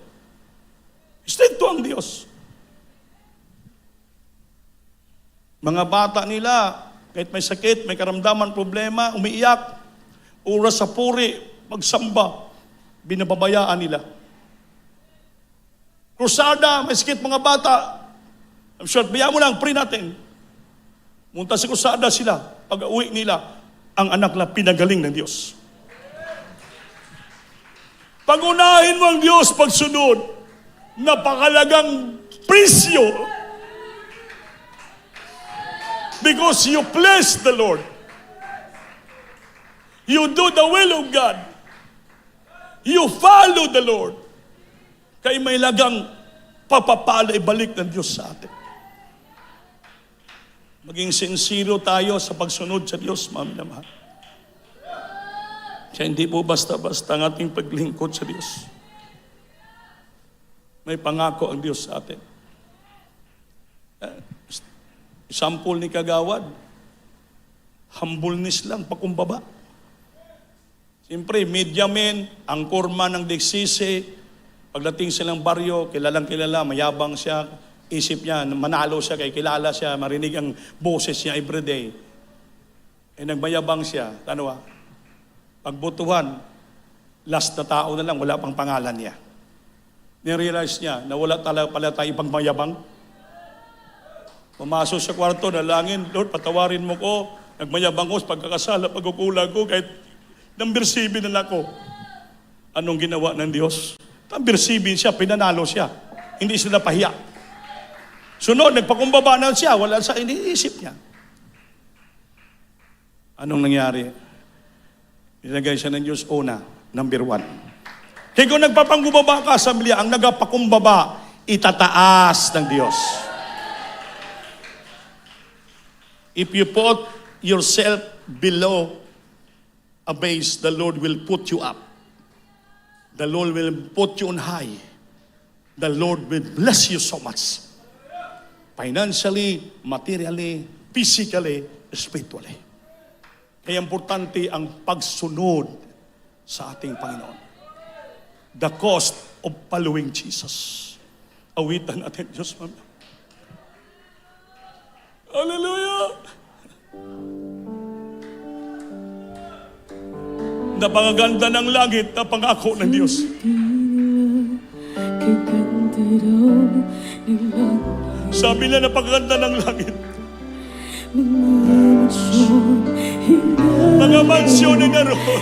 Stricto ang Diyos. Mga bata nila, kahit may sakit, may karamdaman, problema, umiiyak, oras sa puri, magsamba, binababayaan nila. Krusada, may sakit mga bata, I'm sure, bayaan mo lang, pray natin. Munta sa krusada sila, pag uwi nila, ang anak na pinagaling ng Diyos. Pag-unahin mo ang Diyos pagsunod, napakalagang presyo. Because you bless the Lord. You do the will of God. You follow the Lord. Kaya may lagang papapala ibalik ng Diyos sa atin. Maging sincero tayo sa pagsunod sa Diyos, mami na mahal. Kaya hindi po basta-basta ang ating paglingkod sa Diyos. May pangako ang Diyos sa atin. Sample ni Kagawad, humbleness lang, pakumbaba. Siyempre, media men, ang kurma ng Deksise, pagdating silang baryo, kilalang kilala, mayabang siya, isip niya, manalo siya, kay kilala siya, marinig ang boses niya everyday. Nagmayabang siya, pagbutuhan, last na tao na lang, wala pang pangalan niya. Nirealize niya na wala talaga pala tayo ipang mayabang. Pumasok sa kwarto, nalangin, Lord, patawarin mo ko, nagmayabang ko sa pagkakasala, pagkukulang ko, kahit number 7 na ako. Anong ginawa ng Diyos? Number 7 siya, pinanalo siya. Hindi sila pahiya. Sunod, nagpakumbaba na siya, wala sa iniisip niya. Anong nangyari? Nilagay siya ng Diyos una, number 1. Kaya kung nagpapangumbaba ka sa Biblia, ang nagapakumbaba, itataas ng Diyos. If you put yourself below a base, the Lord will put you up. The Lord will put you on high. The Lord will bless you so much. Financially, materially, physically, spiritually. Kaya importante ang pagsunod sa ating Panginoon. The cost of following Jesus. Awitan natin, Diyos, mami. Hallelujah! Napakaganda ng langit na pangako ng Diyos. Sabi na napakaganda ng langit. Mga mansyon na naroon.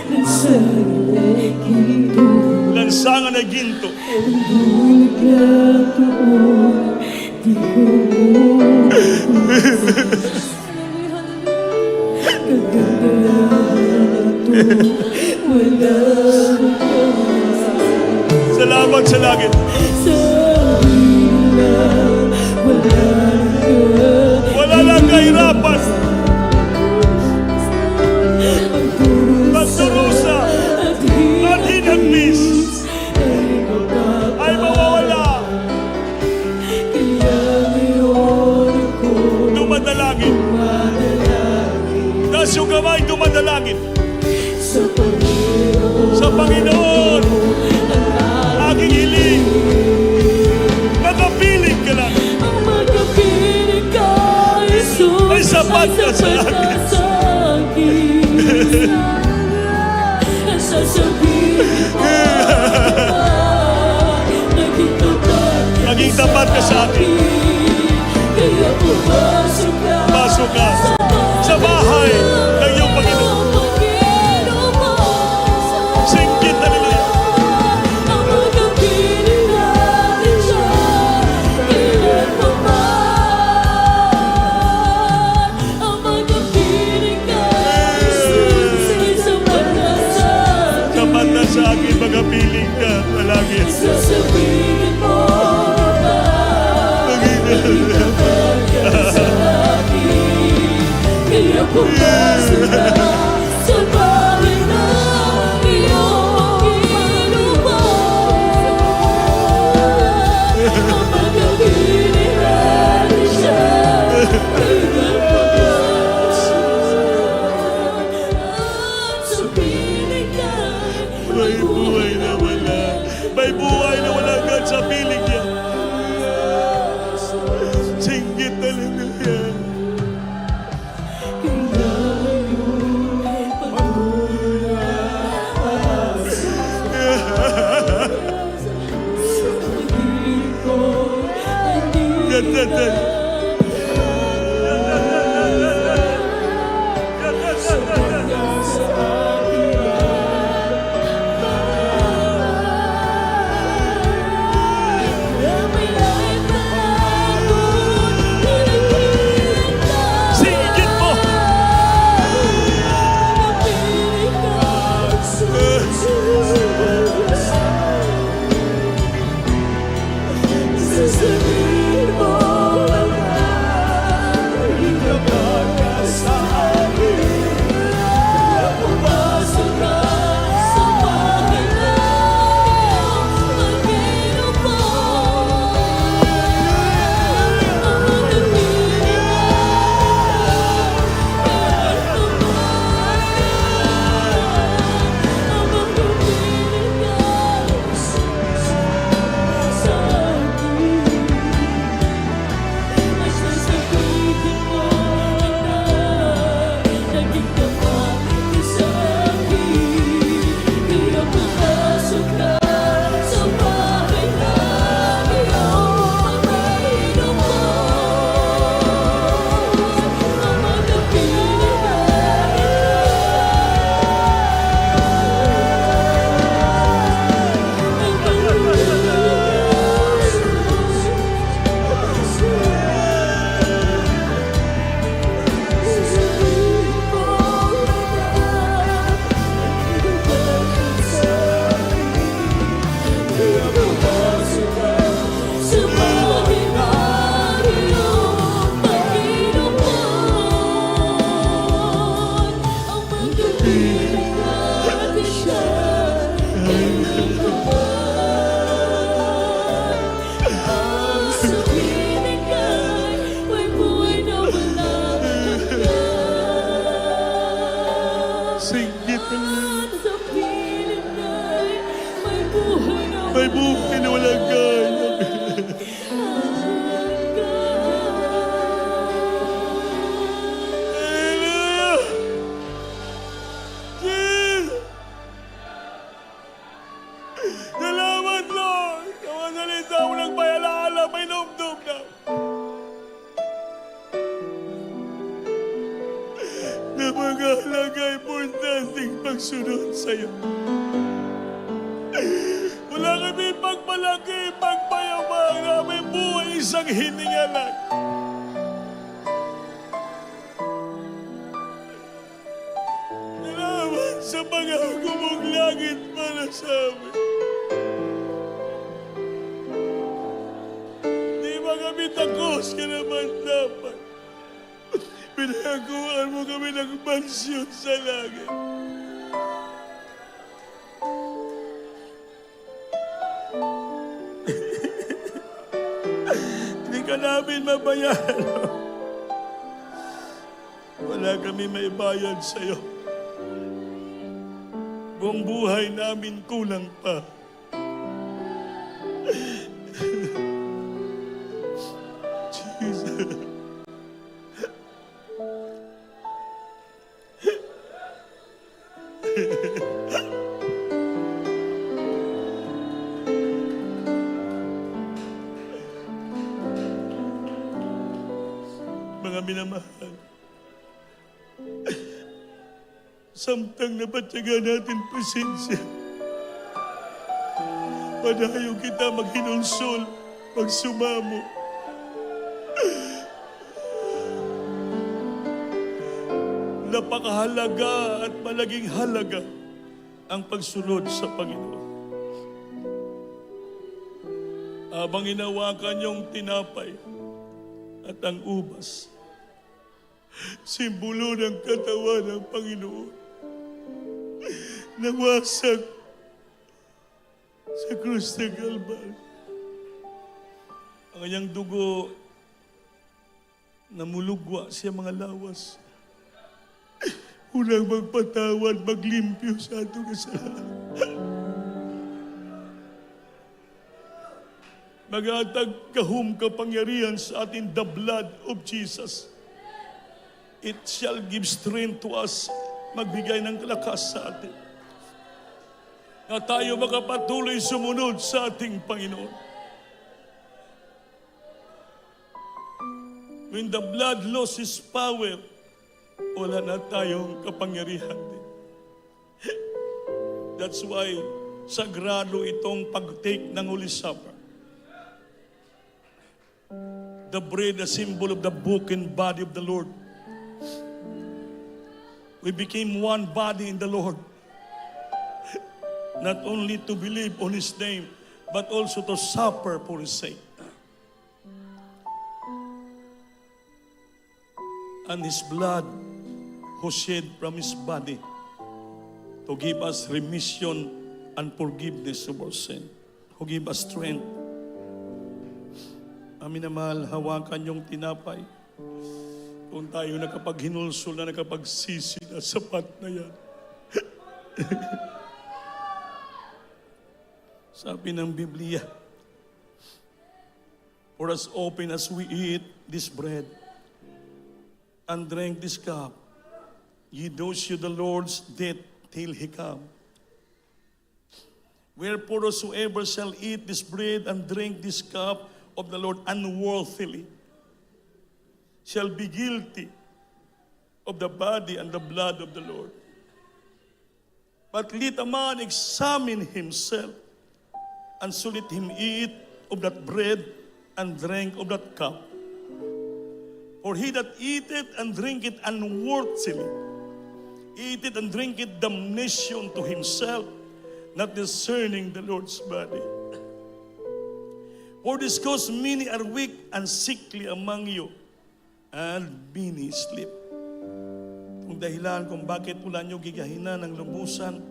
Lansangan na ginto. Salamat sa langit. Wala lang kahirapan. Pagdurusa at hinagpis ay mawawala. Dumadalangin. Tas yung kamay dumadalangin. Sa Panginoon, aking hiling, makapiling ka lang. Ay sapat ka sa akin. Naging tapat ka sa akin. Pasok ka sa bahay. sa akin mga piling ka, palangit. Sasabihin mo ba Panginoon. sa akin? Kaya pumasok ka sa bahay ng iyong inuman. Ang mga pinirali siya, tingnan mo ba siya? At sa piling ka'y May buhay na wala. May buhay na wala agad sa piling niya. Singgit talaga yan. Singgit mo! Sasabihin mo ba hindi ka magkasabi? Pumasok ka sa bahay ng Panginoon. Ang mga Singgit talaga. sa piling ka'y may buhay na May buhay na wala agad. Hallelujah! Jesus! Salamat, Lord! Sa mga salita mo ng bayalaala, may numdum na. Na mag-ahalaga importanteng pagsunod sa'yo. Wala kami pagmalaki, pagpayaman na may buhay isang hiningalan. Salamat sa pag-ako mong langit para sa amin. Di ba kami takos ka naman dapat? Pinakuhaan mo kami ng mansyon sa langit. Hindi ka namin mabayaran. Wala kami may bayad sa'yo. Buong buhay namin kulang pa. Jesus. Mga minamahal, samtang napatyaga natin pasensya, padayo kita maghinulsol, magsumamo. Napakahalaga at malaging halaga ang pagsunod sa Panginoon. Habang inawakan yung tinapay at ang ubas, simbolo ng katawan ng Panginoon, nawasag sa krus ng Kalbaryo. Ang kanyang dugo namulugwa siya mga lawas. Unang magpatawad, maglimpyo sa atong kasalanan. Magatag kahum kapangyarihan sa atin the blood of Jesus. It shall give strength to us, magbigay ng lakas sa atin, na tayo makapatuloy sumunod sa ating Panginoon. When the blood loses power, wala na tayong kapangyarihan din. That's why sagrado itong pag-take ng Holy Supper. The bread, a symbol of the broken body of the Lord. We became one body in the Lord. Not only to believe on His name, but also to suffer for His sake. And His blood who shed from His body to give us remission and forgiveness of our sin, who give us strength. Amin na mahal, hawakan yung tinapay. Kung tayo nakapaghinulsol na nakapagsisi na, sapat na yan. Sabi ng Biblia, for as often as we eat this bread and drink this cup, ye do show the Lord's death till He come. Wherefore whosoever shall eat this bread and drink this cup of the Lord unworthily shall be guilty of the body and the blood of the Lord. But let a man examine himself, and so let him eat of that bread and drink of that cup. For he that eateth and drinketh unworthily, eateth and drinketh damnation to himself, not discerning the Lord's body. For this cause many are weak and sickly among you, and many sleep. Kung dahilan kung bakit wala nyo gigahina ng lubusan,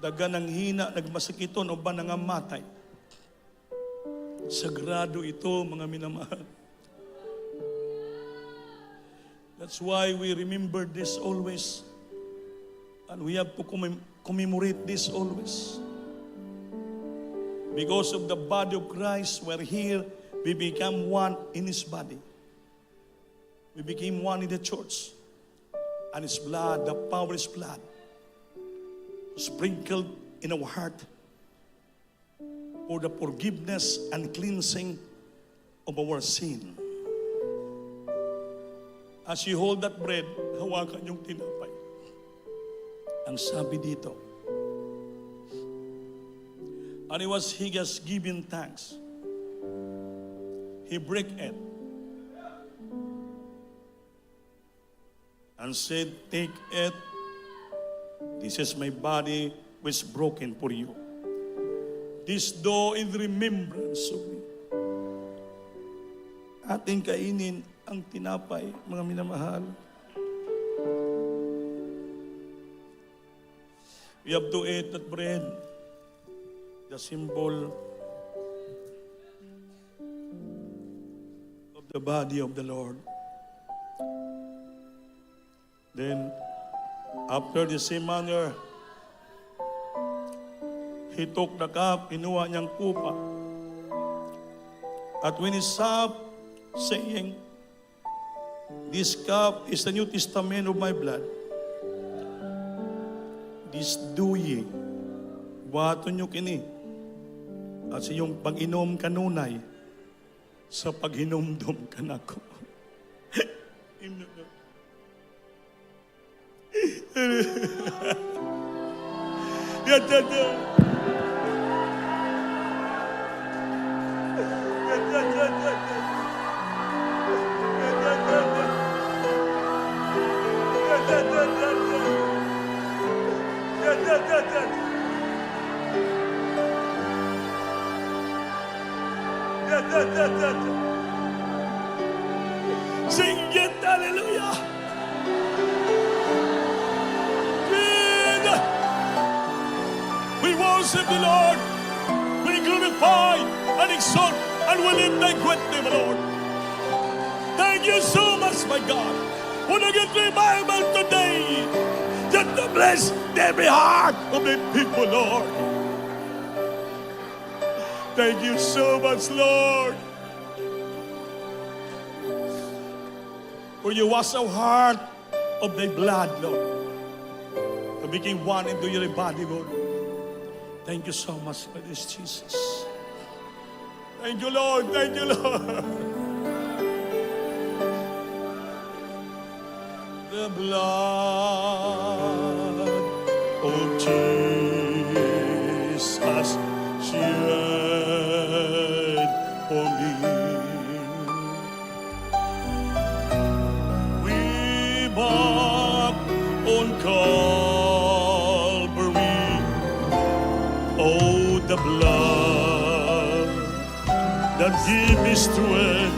daga ng hina, nagmasakiton o ba nangamatay. Sagrado ito, mga minamahal. That's why we remember this always. And we have to commemorate this always. Because of the body of Christ, we're here, we become one in His body. We became one in the church. And His blood, the power of His blood, sprinkled in our heart for the forgiveness and cleansing of our sin. As you hold that bread, hawakan yung tinapay. Ang sabi dito, and it was He has given thanks. He break it and said, take it. This is my body which is broken for you. This do in remembrance of me. Ating kainin ang tinapay, mga minamahal. We have to eat that bread, the symbol of the body of the Lord. Then, after the same manner, He took the cup, inuha niyang kupa. At when He supped, saying, this cup is the New Testament of my blood. This do ye, buhaton nyo kini, at sa iyong pag-inom kanunay, sa paghinomdom kanako. Sing it, hallelujah. Jesus. We worship the Lord. We glorify and exalt and we lift thy great name, Lord. Thank you so much, my God. Want to get revival today. Just to bless every heart of the people, Lord. Thank you so much, Lord. For you wash our heart of thy blood, Lord. To become one into your body, Lord. Thank you so much for this, Jesus. Thank you, Lord. Thank you, Lord. The blood of Jesus shed for me. We walk on Calvary. Oh, the blood that gives me strength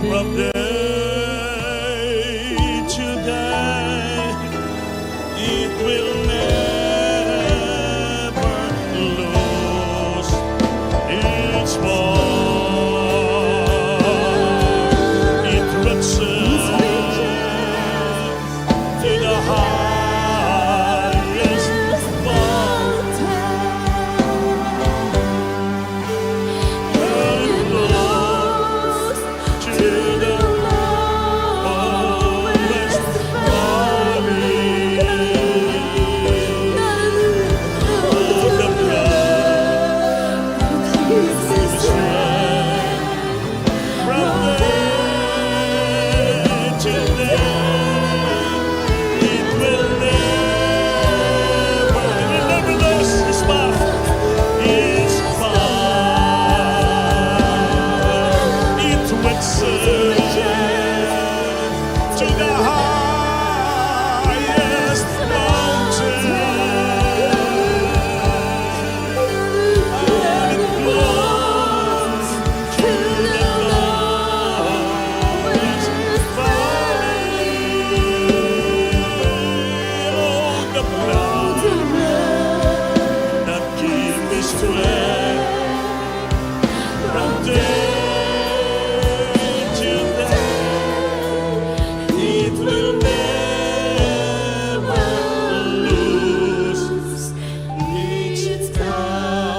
from day to day. It will never lose its power. It reaches to the highest mountain. And flows to the lowest valley. Oh, the blood gives strength from day to day. It will never lose its power. Its power. It reaches to the highest mountain. And it flows to the lowest valley. Oh, the blood that gives me strength from day to day. It will never lose its power.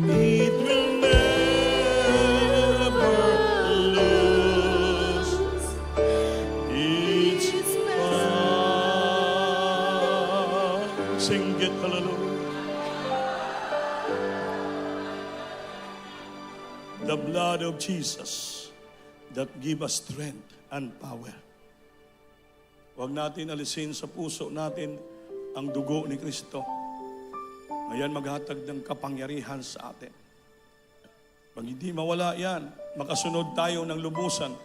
It will never lose its power. Sing it, hallelujah. The blood of Jesus that give us strength and power. Huwag natin alisin sa puso natin ang dugo ni Kristo. Ayan maghatag ng kapangyarihan sa atin. Pag hindi mawala yan, makasunod tayo ng lubusan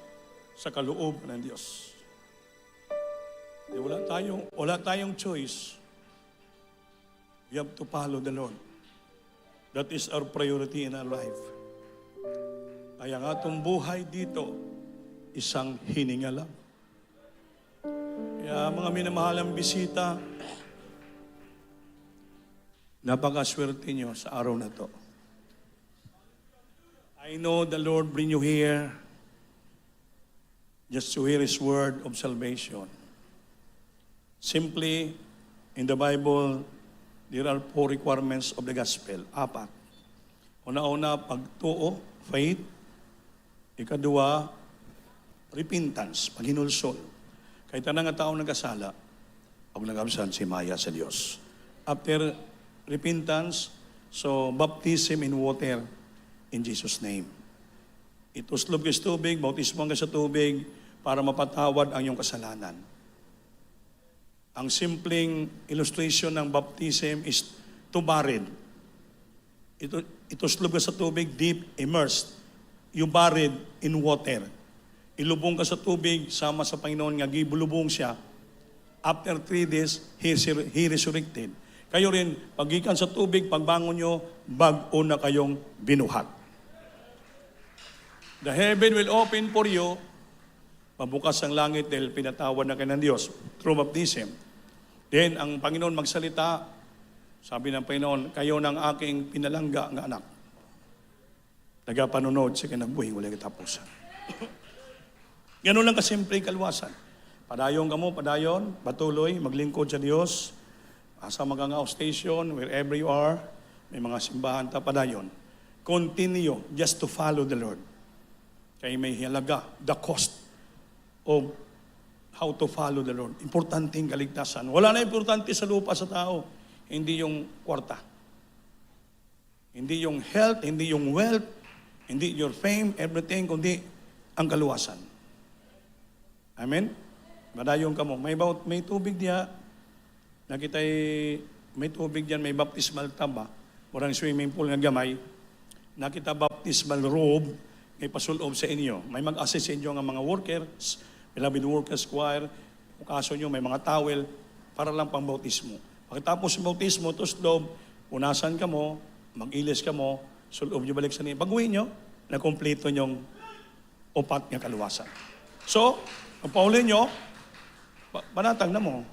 sa kalooban ng Diyos. Wala tayong choice. We have to follow the Lord. That is our priority in our life. Kaya nga itong buhay dito, isang hininga lang. Kaya mga minamahalang bisita, napakaswerte nyo sa araw na to. I know the Lord bring you here just to hear His word of salvation. Simply, in the Bible, there are 4 requirements of the gospel. 4. Una-una, pagtuo, faith. Ikadua, repentance, paghinulsol. Kahit anong tao nagkasala, huwag nag-absan si Maya sa Diyos. After repentance, so baptism in water in Jesus' name. Ituslob ka sa tubig, bautismo ka sa tubig para mapatawad ang iyong kasalanan. Ang simpleng illustration ng baptism is tubarid. Ituslob ka sa tubig, deep, immersed. You buried in water. Ilubong ka sa tubig, sama sa Panginoon nga, gibulubong siya. After 3 days, He resurrected. Kayo rin, pagikan sa tubig, pagbangon nyo, bago na kayong binuhat. The heaven will open for you. Mabukas ang langit dahil pinatawad na kayo ng Diyos through baptism. Then, ang Panginoon magsalita, sabi ng Panginoon, kayo ng aking pinalangga ng anak. Nagapanunod sa kinabuhi, walang katapusan. Ganun lang kasimple kalwasan. Padayon ka mo, padayon, patuloy, maglingkod sa Diyos. Sa Magangao Station, wherever you are, may mga simbahan ta, padayon. Continue just to follow the Lord. Kaya may halaga, the cost of how to follow the Lord. Importanteng kaligtasan. Wala na importante sa lupa sa tao. Hindi yung kwarta. Hindi yung health, hindi yung wealth, hindi your fame, everything, kundi ang kaluwasan. Amen? Madayon ka mo. May tubig diya. Nakita'y may tubig diyan, may baptismal taba. Murang swimming pool nga gamay. Nakita baptismal robe, may pasulob sa inyo. May mag-assist sa inyo ng mga workers, beloved workers choir, kung kaso nyo, may mga towel, para lang pang bautismo. Pagkatapos ng bautismo, tuslob, punasan ka mo, mag-ilis ka mo, sulob nyo balik sa niya. Pag-uwi nyo, na-complete nyong upat nga kaluwasan. So, ang paulin nyo, panatag na mo.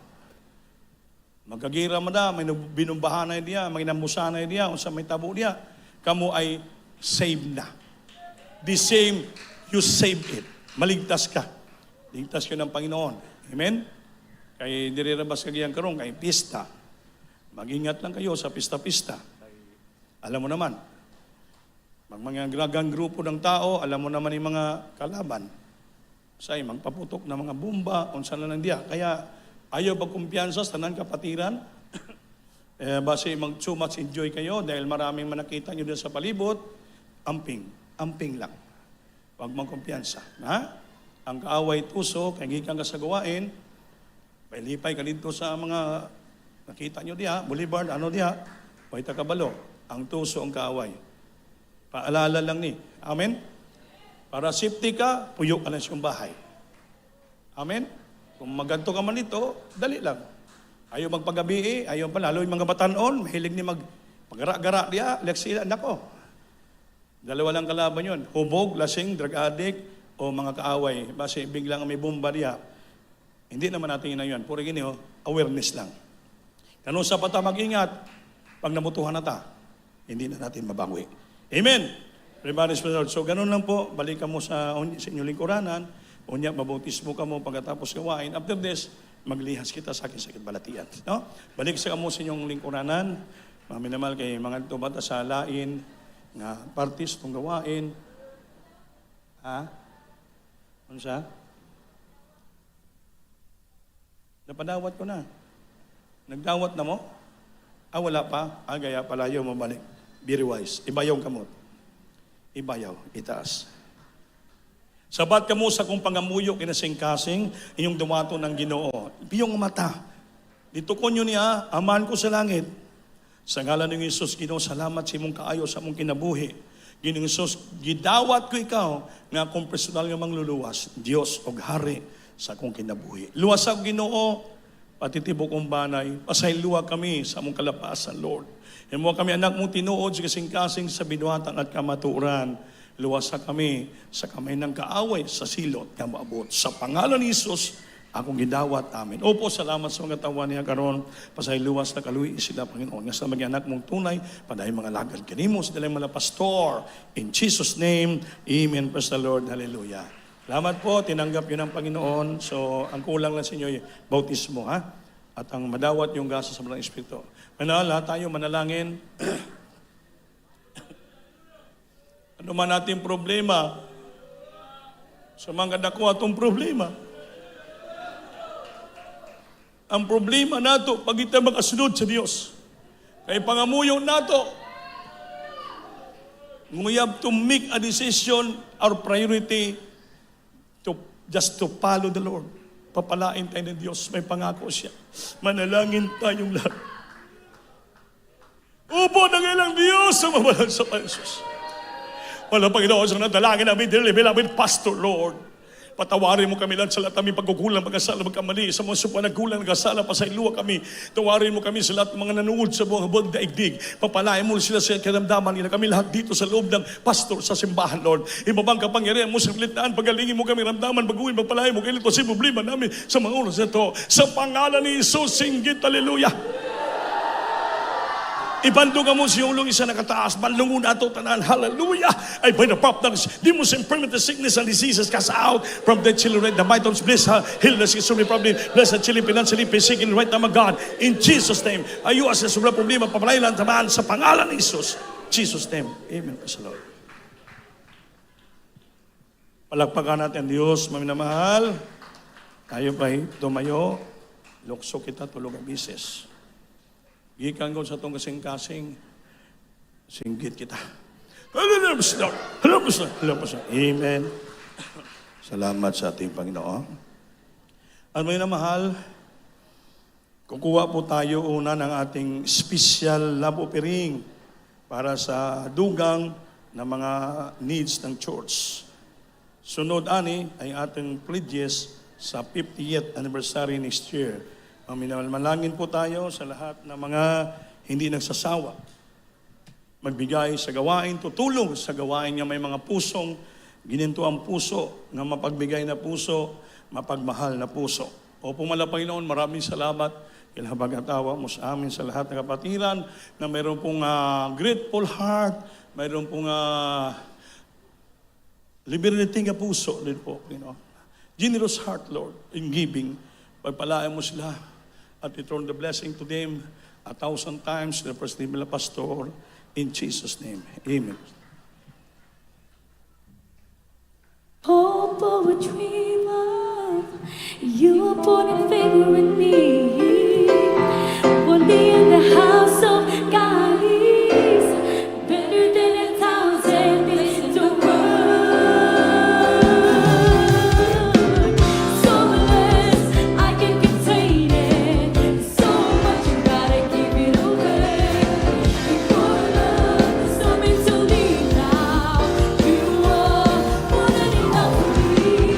Magkagira mo na, may binumbahan na diya, may namusa na diya, o sa may tabo diya, kamo ay saved na. The same, you save it. Maligtas ka. Ligtas ka ng Panginoon. Amen? Kaya dirirabas kagiyang karong, kay pista. Mag-ingat lang kayo sa pista-pista. Alam mo naman, mga gragang grupo ng tao, alam mo naman yung mga kalaban. Say, magpaputok na mga bomba, kung saan lang diya. Kaya, ayaw pagkumpiyansa sa tanan kapatiran. Base too much enjoy kayo dahil maraming manakita nyo din sa palibot. Amping lang. Huwag magkumpiyansa. Ha? Ang kaaway tuso, kaya gikan ka sa gawain, pailipay ka dito sa mga nakita nyo diya, boulevard, ano diya, paita kabalo. Ang tuso ang kaaway. Paalala lang ni. Amen? Para safety ka, puyo ka lang sa iyong bahay. Amen? Kung maganto ka man dito, dali lang. Ayaw magpagabi ayaw pa, lalo yung mga batanon, mahilig ni pagara-gara diya, leksila, nako. Dalawa lang kalaban yun. Hubog, lasing, drug addict, o mga kaaway. Base biglang may bomba diya. Hindi naman natin yun na yun. Puro gini, awareness lang. Kano sa pata mag-ingat, pag namutuhan na ta, hindi na natin mabawi. Amen! Everybody's Lord. So, ganun lang po. Balikan mo sa inyong lingkuranan. Unya, mabautismo ka mo pagkatapos gawain. After this, maglihas kita sa aking sakit balatian. No? Balik sa kamo sa inyong lingkuranan. Maminamal kay mga tubata sa lain nga parties itong gawain. Ha? Ano siya? Napadawat ko na. Nagdawat na mo? Wala pa. Gaya palayo mo balik. Be wise. Ibayaw kamot. Ibayaw. Itaas. Sabat ka mo sa kung pangamuyo kinasing-kasing, inyong dumato ng Ginoo. Ipiyong mata. Dito ko nyo niya, aman ko sa langit. Sa ngalan ng Isus, Ginoo, salamat sa imong kaayo sa imong kinabuhi. Ginoo Isus, gidawat ko ikaw nga akong personal nga mangluluwas. Dios og hari sa akong kinabuhi. Luwasag Ginoo, patitibok kong banay. Pasayluwa kami sa among kalapasan, Lord. Imo kami anak mong tinuod sa kasing-kasing sa binuhatan at kamaturan. Luwasa kami sa kamay ng kaaway sa silot nga maabot. Sa pangalan ni Jesus, akong gidawat. Amen. Opo, salamat sa mga tawa niya karon. Pasay luwas na kaluwi sila, Panginoon. Nga sa mga anak mong tunay, padayon mga lagad kanimo sa dalang mga pastor. In Jesus' name, amen. Praise the Lord. Hallelujah. Salamat po, tinanggap yun ng Panginoon. So, ang kulang lang sa inyo, bautismo, ha? At ang madawat yung gasa sa mga Espiritu. Manala, tayo manalangin. Ano man natin problema, sa mga dako atong problema. Ang problema nato, pag ita makasunod sa Dios. Kaya pangamuyo nato, we have to make a decision, our priority, just to follow the Lord. Papalain tayo ng Diyos, may pangako siya. Manalangin tayong lahat. Upo ng ilang Diyos sa mamalang sa Panginoon. Wala Panginoon sa nadalangin namin, beloved Pastor Lord. Patawarin mo kami lahat sa lahat aming pagkukulang, pagkasala, magkamali. Sa mga supa nagkulang, nagkasala, pasayluwa kami. Tawarin mo kami sa lahat ng mga nanood sa buong daigdig. Papalain mo sila sa karamdaman nila. Kami lahat dito sa loob ng pastor sa simbahan, Lord. Ibabang kapangyarihan mo sa kalitaan, pagalingin mo kami ramdaman, baguhin, magpalain mo kayo ito sa problema namin sa mga oras na ito. Sa pangalan ni Jesus, singgit, hallelujah. Ibandugan mo si ulong isa nakataas, bandungon ato tanan, hallelujah. I by the power of demons, infirmity, sickness, and diseases cast out from the children. The vitals bless her, heal the schizophrenia problem, bless the children, financially, physically, right now, God. In Jesus' name, ayuas sa sobrang problema, papalayan tamaan sa pangalan ni Jesus. Jesus' name, amen. Praise the Lord. Palakpakan natin ang Diyos, maminamahal. Tayo pa'y tumayo, lukso kita, tulog ang bises. Gikan ko sa itong kasing-kasing, singgit kita. Amen. Salamat sa ating Panginoon. At may namahal, kukuha po tayo una ng ating special love offering para sa dugang na mga needs ng church. Sunod ani ay ating pledges sa 50th anniversary next year. Manalangin po tayo sa lahat ng mga hindi nagsasawa. Magbigay sa gawain, tutulong sa gawain nga may mga pusong, gininto ang puso, nga mapagbigay na puso, mapagmahal na puso. O pumala Panginoon, maraming salamat. Kilhabag atawa mo sa amin sa lahat ng kapatiran na mayroon pong grateful heart, mayroon pong liberating na puso din po. Generous heart, Lord, in giving. Pagpalaan mo sila at return the blessing to them 1,000 times the first name of Pastor, in Jesus' name. Amen. Hope for a dream of you were born in favor in me. One day in the house of God is better than 1,000 in the world. So less I can contain it. So much you gotta give it away. Your love is coming to leave now. You are more than enough for me.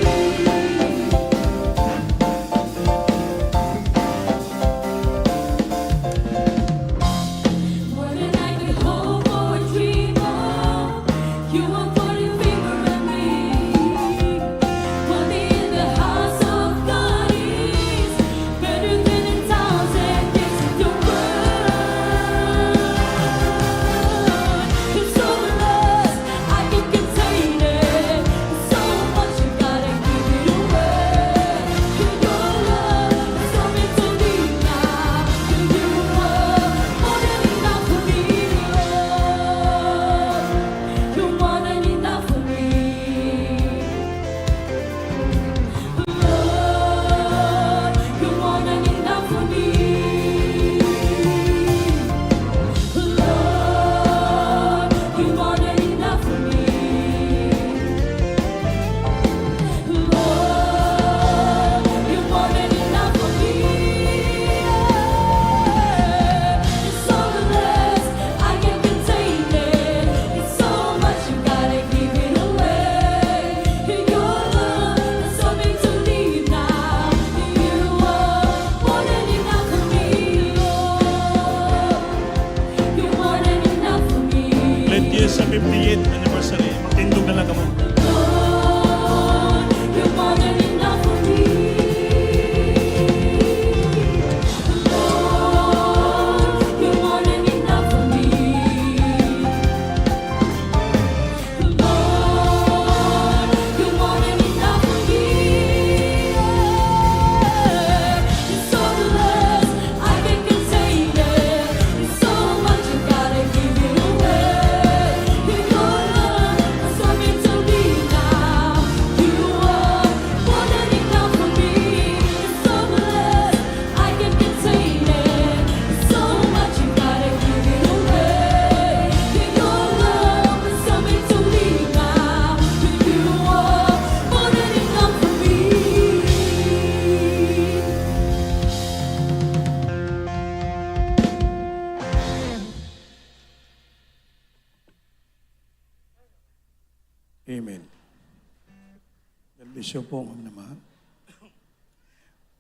Bless you po, Ma'am Namahal.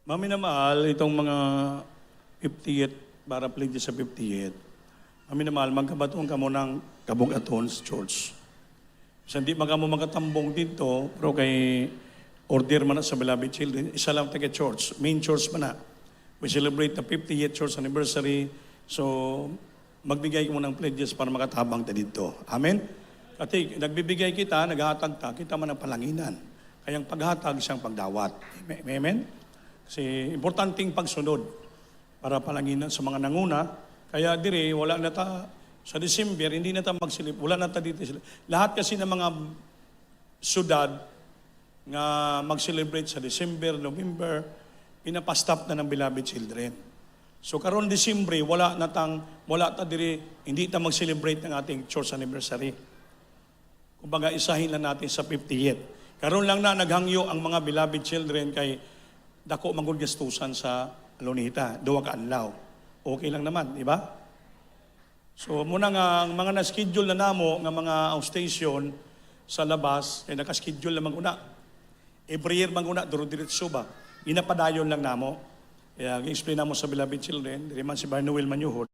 Ma'am Namahal, itong mga 58, para pledge sa 58, Ma'am Namahal, magkabaton ka mo ng Kabugaton Church. Sa hindi mo makatambong dito, pero kay order man na sa Beloved Children, isa lang taga church, main church man na. We celebrate the 58th church anniversary. So, magbigay mo ng pledges para makatabang ta dito. Amen? Kasi nagbibigay kita, naghatag ta, kita man ang palanginan. Kayang paghatag siyang pagdawat. Amen? Kasi importanteng pagsunod para palanginan sa mga nanguna. Kaya dire, wala na ta, sa December, hindi na ta magsilip, wala na ta dito. Lahat kasi ng mga syudad nga mag-celebrate sa December, November, pinapastop na ng Beloved Children. So karon December, wala ta dire, hindi ta mag-celebrate ng ating church anniversary. Kumbaga, isahin na natin sa 58. Karon lang na naghangyo ang mga Beloved Children kay dako manggod gastusan sa Lunita, duwa ka adlaw. Okay lang naman, di ba? So muna nga ang mga na-schedule na namo nga mga outstation sa labas, ay naka-schedule naman una. Every year man una, duro-diretso ba? Inapadayon lang namo. Kaya i-explain namo sa Beloved Children, diri man si Barnwell Manyuhod.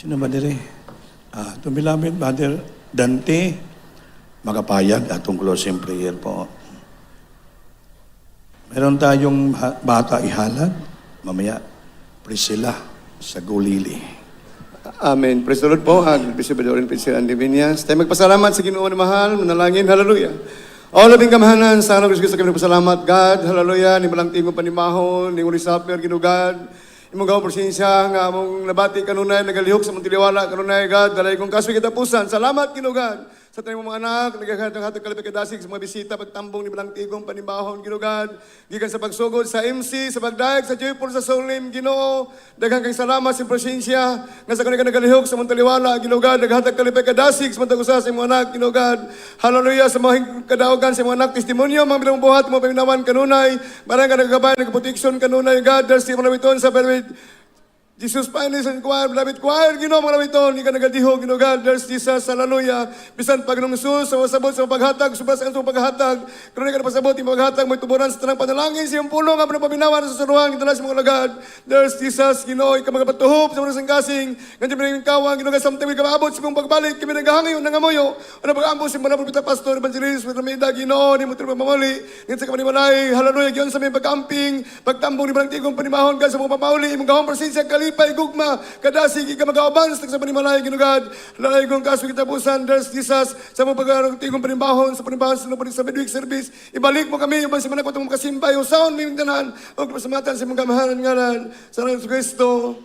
Sino ba dire? Tumilapit, Brother Dante, makapayag atong closing prayer po. Meron tayong bata ihalad, mamaya, Priscilla sa Gulili. Amen. Praise the Lord po. Bishop Adorin Priscilla Andivinias. Tayo magpasalamat sa Ginoo na mahal, manalangin, hallelujah. O labing kamahanan, sa Ano Kristo kami nagpasalamat, God, hallelujah, ni malang tingong panimahon, ni Uli Saper, Ginugad, imong gawang prosensya, nga among nabati kanunay, nagalihok sa mong tiliwala, kanunay, God, dalay kong kaswi kitapusan. Salamat, Ginugad. Sa tayo mga anak, naghahatag kalapit kadasig sa mga bisita, pagtambong ni Balang Tigong, panibahon, Ginugad, gikan sa pagsugod, sa MC, sa pagdayag, sa joyful, sa soul name, Ginoo, daghang kang salamat sa prosensya, nga sa kanila nagalihok sa mong taliwala, Ginugad, naghahatag kalapit kadasig sa mga tagusa sa mga anak, Ginugad, hallelujah, sa mga kadaogan sa mga anak, testimonyo, mga bilang buhat, mga paminawan, kanunay, barang ka nagagabay, nagproteksyon, kanunay, God, there's the malawiton sa permit, Jesus Pioneers and Choir, beloved choir, Ginoo mga lamiton, ika nagadihog, Ginoo God, there's Jesus, hallelujah. Bisan Paginoong Jesus, sa sabot sa paghatag, subas ang paghatag, karon ka na pasabot, yung paghatag, may tuburan sa tanang panalangin, siyang puno, nga pinapaminawan sa susuruhan, ito na sa mga lagad. There's Jesus, Ginoo, ika mga patuhop, sa mga kasing, ganyan pinaging kawang, Ginoo, samtang may kaabot, sa mga pagbalik, kami naghahangayon, nangamoyo, ano pag-ambos, yung mga propita, pastor, evangelist, with Ramida, Ginoo, ni Mutro Mamali, ngayon sa kamanimalay, hallelujah, giyon sa may pagkamping, pagtambong ni Balang Tigong, panimahon, ka sa mga papauli, imong gawang presensya, kalipay, gugma, kadasig, ika mag-aabans, sa panimalay, Ginugad, lalay kong kaso kitapusan, there's Jesus, sa mga pag-tigong panimahon, sa panimahon, sa midweek service, ibalik mo kami, yung si manakot mong kasimbay, yung sound, may tanan, o kapasamatan sa mga kamahalan ngalan, sa Kristo,